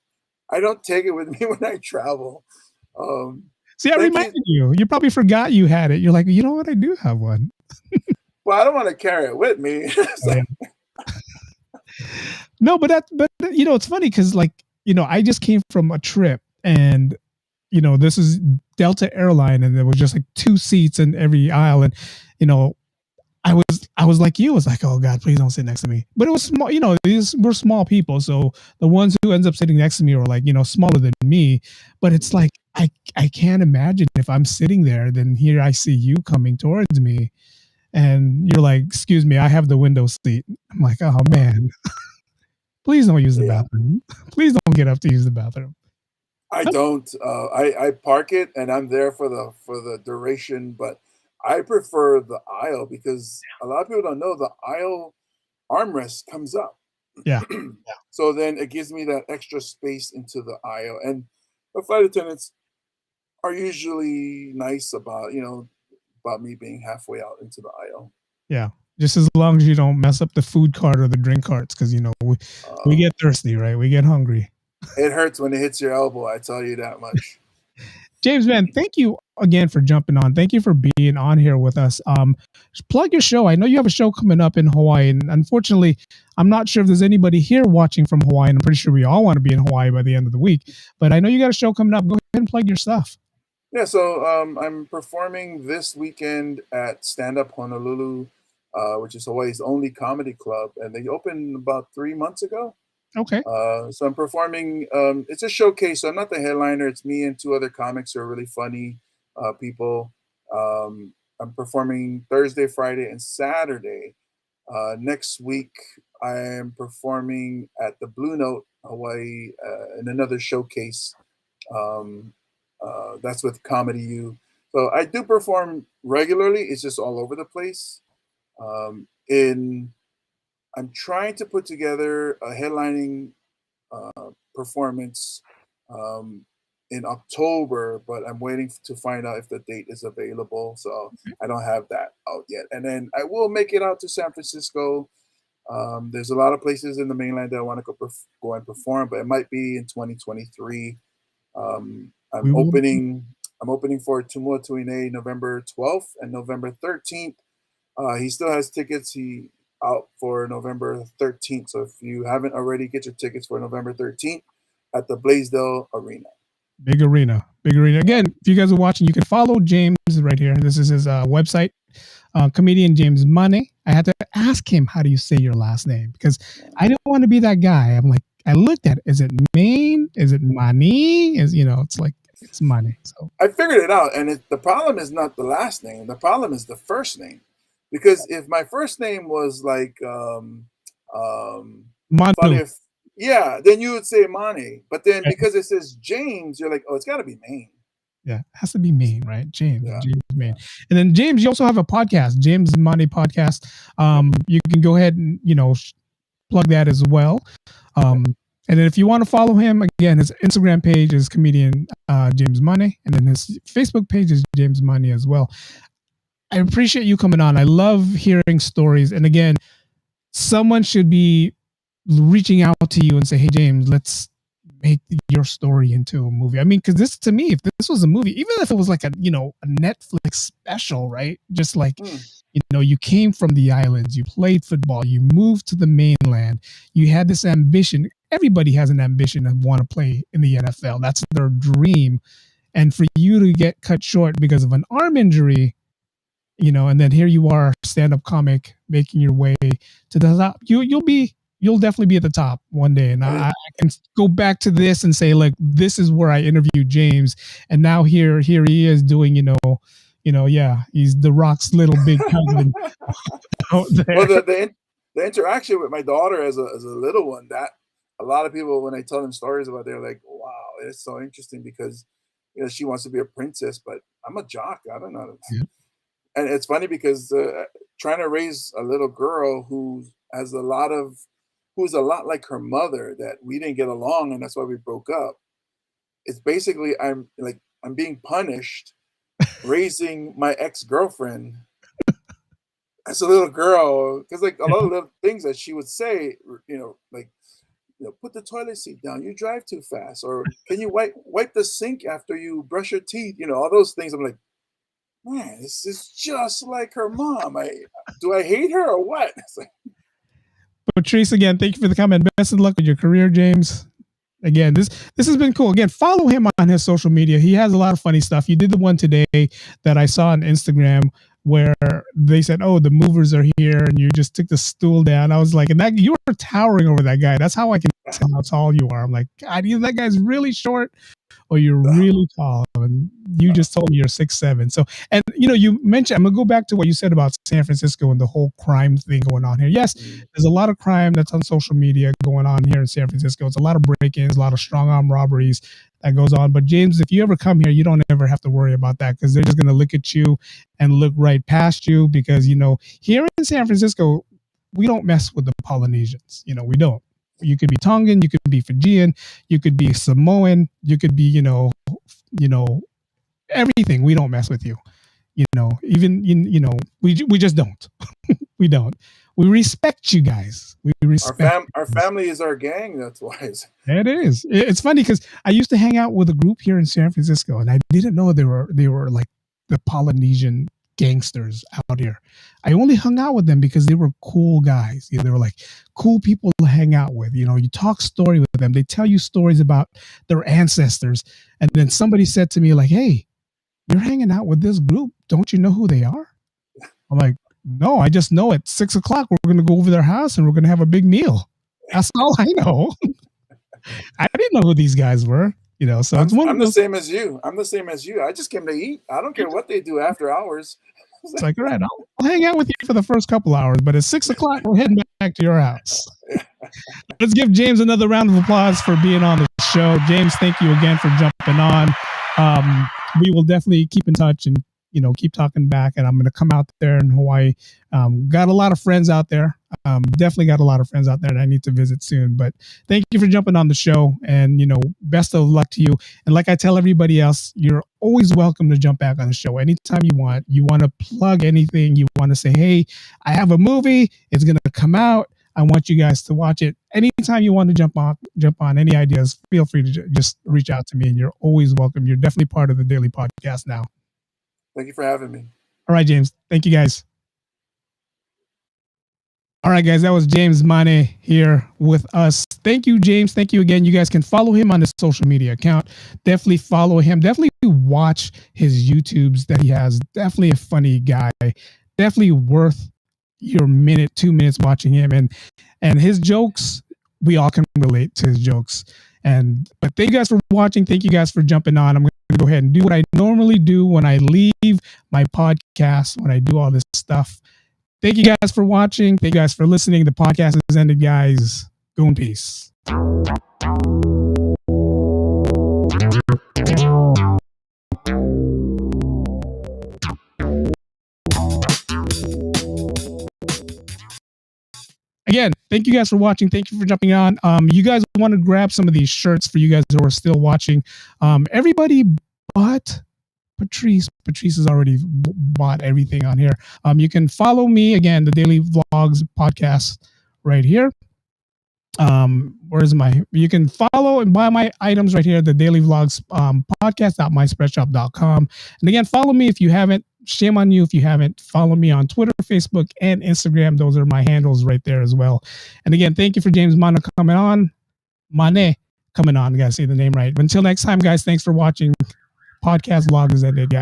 I don't take it with me when I travel. Um, See, I thank you. reminded you. You probably forgot you had it. You're like, you know what? I do have one. Well, I don't want to carry it with me. It's Oh, like, yeah. No, but it's funny because like I just came from a trip and this is Delta Airline and there was just like two seats in every aisle and you know I was like you was like, oh God, please don't sit next to me. But it was small, we're small people, so the ones who ends up sitting next to me are like smaller than me. But it's like I can't imagine if I'm sitting there, then here I see you coming towards me, and you're like, excuse me, I have the window seat. I'm like, oh man, please don't use the yeah, bathroom. Please don't get up to use the bathroom. I don't. I park it and I'm there for the duration, but I prefer the aisle because a lot of people don't know the aisle armrest comes up. Yeah, So then it gives me that extra space into the aisle. And the flight attendants are usually nice about me being halfway out into the aisle. yeah. Just as long as you don't mess up the food cart or the drink carts, because we Uh, get thirsty, right? We get hungry. it hurts when it hits your elbow, I tell you that much. James, man, thank you again for jumping on. Thank you for being on here with us. Plug your show. I know you have a show coming up in Hawaii, and unfortunately, I'm not sure if there's anybody here watching from Hawaii. And I'm pretty sure we all want to be in Hawaii by the end of the week. But I know you got a show coming up. Go ahead and plug your stuff. Yeah, so I'm performing this weekend at Stand Up Honolulu, which is Hawaii's only comedy club, and they opened about 3 months ago. Okay. So I'm performing. It's a showcase, so I'm not the headliner. It's me and two other comics who are really funny people. I'm performing Thursday, Friday, and Saturday. Next week, I am performing at the Blue Note, Hawaii, in another showcase. Um, that's with Comedy U. So I do perform regularly. It's just all over the place. In I'm trying to put together a headlining performance um, in October, but I'm waiting to find out if the date is available. So I don't have that out yet. And then I will make it out to San Francisco. There's a lot of places in the mainland that I want to go and perform, but it might be in 2023. We will. I'm opening for Tumua Tuine November 12th and November 13th. He still has tickets. He out for November 13th. So if you haven't already, get your tickets for November 13th at the Blaisdell Arena. Big arena. Again, if you guys are watching, you can follow James right here. This is his website, comedian James Money. I had to ask him, how do you say your last name? Because I didn't want to be that guy. I'm like, I looked at it. Is it Maine? Is it Money? It's like, it's Money. So I figured it out. And the problem is not the last name. The problem is the first name. Because if my first name was like Manu. then you would say Mane. But then because it says James, you're like, oh, it's got to be Maine. Yeah, it has to be Maine, right? James Yeah. Maine. And then James, you also have a podcast, James Money Podcast. You can go ahead and plug that as well. And then if you want to follow him, again, his Instagram page is comedian James Money, and then his Facebook page is James Money as well. I appreciate you coming on. I love hearing stories. And again, someone should be reaching out to you and say, hey, James, let's make your story into a movie. I mean, because this, to me, if this was a movie, even if it was like a Netflix special, right? Just like, you came from the islands, you played football, you moved to the mainland, you had this ambition. Everybody has an ambition to want to play in the NFL. That's their dream. And for you to get cut short because of an arm injury, and then here you are, stand-up comic, making your way to the top. You'll definitely be at the top one day. And I can go back to this and say, like, this is where I interviewed James, and now here he is doing, he's the Rock's little big cousin out there. Well, the interaction with my daughter as a little one, that a lot of people, when I tell them stories about it, they're like, wow, it's so interesting because she wants to be a princess, but I'm a jock. I don't know. Yeah. And it's funny because trying to raise a little girl who's a lot like her mother, that we didn't get along, and that's why we broke up. It's basically I'm being punished raising my ex-girlfriend as a little girl, because like a lot of little things that she would say, put the toilet seat down, you drive too fast, or can you wipe the sink after you brush your teeth, all those things. I'm like, man, this is just like her mom. Do I hate her or what? Patrice, again, thank you for the comment. Best of luck with your career, James. Again, this has been cool. Again, follow him on his social media. He has a lot of funny stuff. You did the one today that I saw on Instagram where they said, "Oh, the movers are here," and you just took the stool down. I was like, and that you were towering over that guy. That's how I can tell how tall you are. I'm like, God, either that guy's really short or you're really tall. And you just told me you're 6'7". So, and you mentioned, I'm gonna go back to what you said about San Francisco and the whole crime thing going on here. Yes, there's a lot of crime that's on social media going on here in San Francisco. It's a lot of break-ins, a lot of strong arm robberies that goes on. But James, if you ever come here, you don't ever have to worry about that, because they're just gonna look at you and look right past you, because here in San Francisco, we don't mess with the Polynesians. We don't. You could be Tongan, you could be Fijian, you could be Samoan, you could be, everything. We don't mess with you. Even we just don't. We don't. We respect you guys. We respect Our family is our gang. That's why. it is. It's funny because I used to hang out with a group here in San Francisco, and I didn't know they were like the Polynesian gangsters out here. I only hung out with them because they were cool guys. You know, they were like cool people to hang out with. You know, you talk story with them. They tell you stories about their ancestors, and then somebody said to me like, "Hey, you're hanging out with this group. Don't you know who they are?" I'm like, "No, I just know at 6 o'clock we're going to go over their house and we're going to have a big meal. That's all I know." I didn't know who these guys were, you know. So it's one I'm of the those. same as you. I'm the same as you. I just came to eat. I don't care what they do after hours. It's like, all right, I'll hang out with you for the first couple hours, but at 6 o'clock we're heading back to your house. Let's give James another round of applause for being on the show. James, thank you again for jumping on. We will definitely keep in touch and keep talking back. And I'm going to come out there in Hawaii. Got a lot of friends out there. Definitely got a lot of friends out there that I need to visit soon. But thank you for jumping on the show, and best of luck to you. And like I tell everybody else, you're always welcome to jump back on the show anytime you want. You want to plug anything, you want to say, hey, I have a movie, it's going to come out, I want you guys to watch it. Anytime you want to jump on any ideas, feel free to just reach out to me, and you're always welcome. You're definitely part of the daily podcast now. Thank you for having me. All right, James. Thank you, guys. All right, guys. That was James Mane here with us. Thank you, James. Thank you again. You guys can follow him on his social media account. Definitely follow him. Definitely watch his YouTubes that he has. Definitely a funny guy. Definitely worth your minute, 2 minutes watching him. And his jokes, we all can relate to his jokes. But thank you guys for watching. Thank you guys for jumping on. I'm going to go ahead and do what I normally do when I leave my podcast, when I do all this stuff. Thank you guys for watching. Thank you guys for listening. The podcast is ended, guys. Go in peace. Again, thank you guys for watching. Thank you for jumping on. You guys want to grab some of these shirts for you guys who are still watching. Everybody but Patrice. Patrice has already bought everything on here. You can follow me again, the Daily Vlogs podcast right here. You can follow and buy my items right here, the Daily Vlogs podcast.myspreadshop.com. And again, follow me if you haven't. Shame on you if you haven't. Follow me on Twitter, Facebook, and Instagram. Those are my handles right there as well. And again, thank you for James Mane coming on. Mane coming on. I gotta say the name right. Until next time, guys, thanks for watching. Podcast vlog is ended, guys.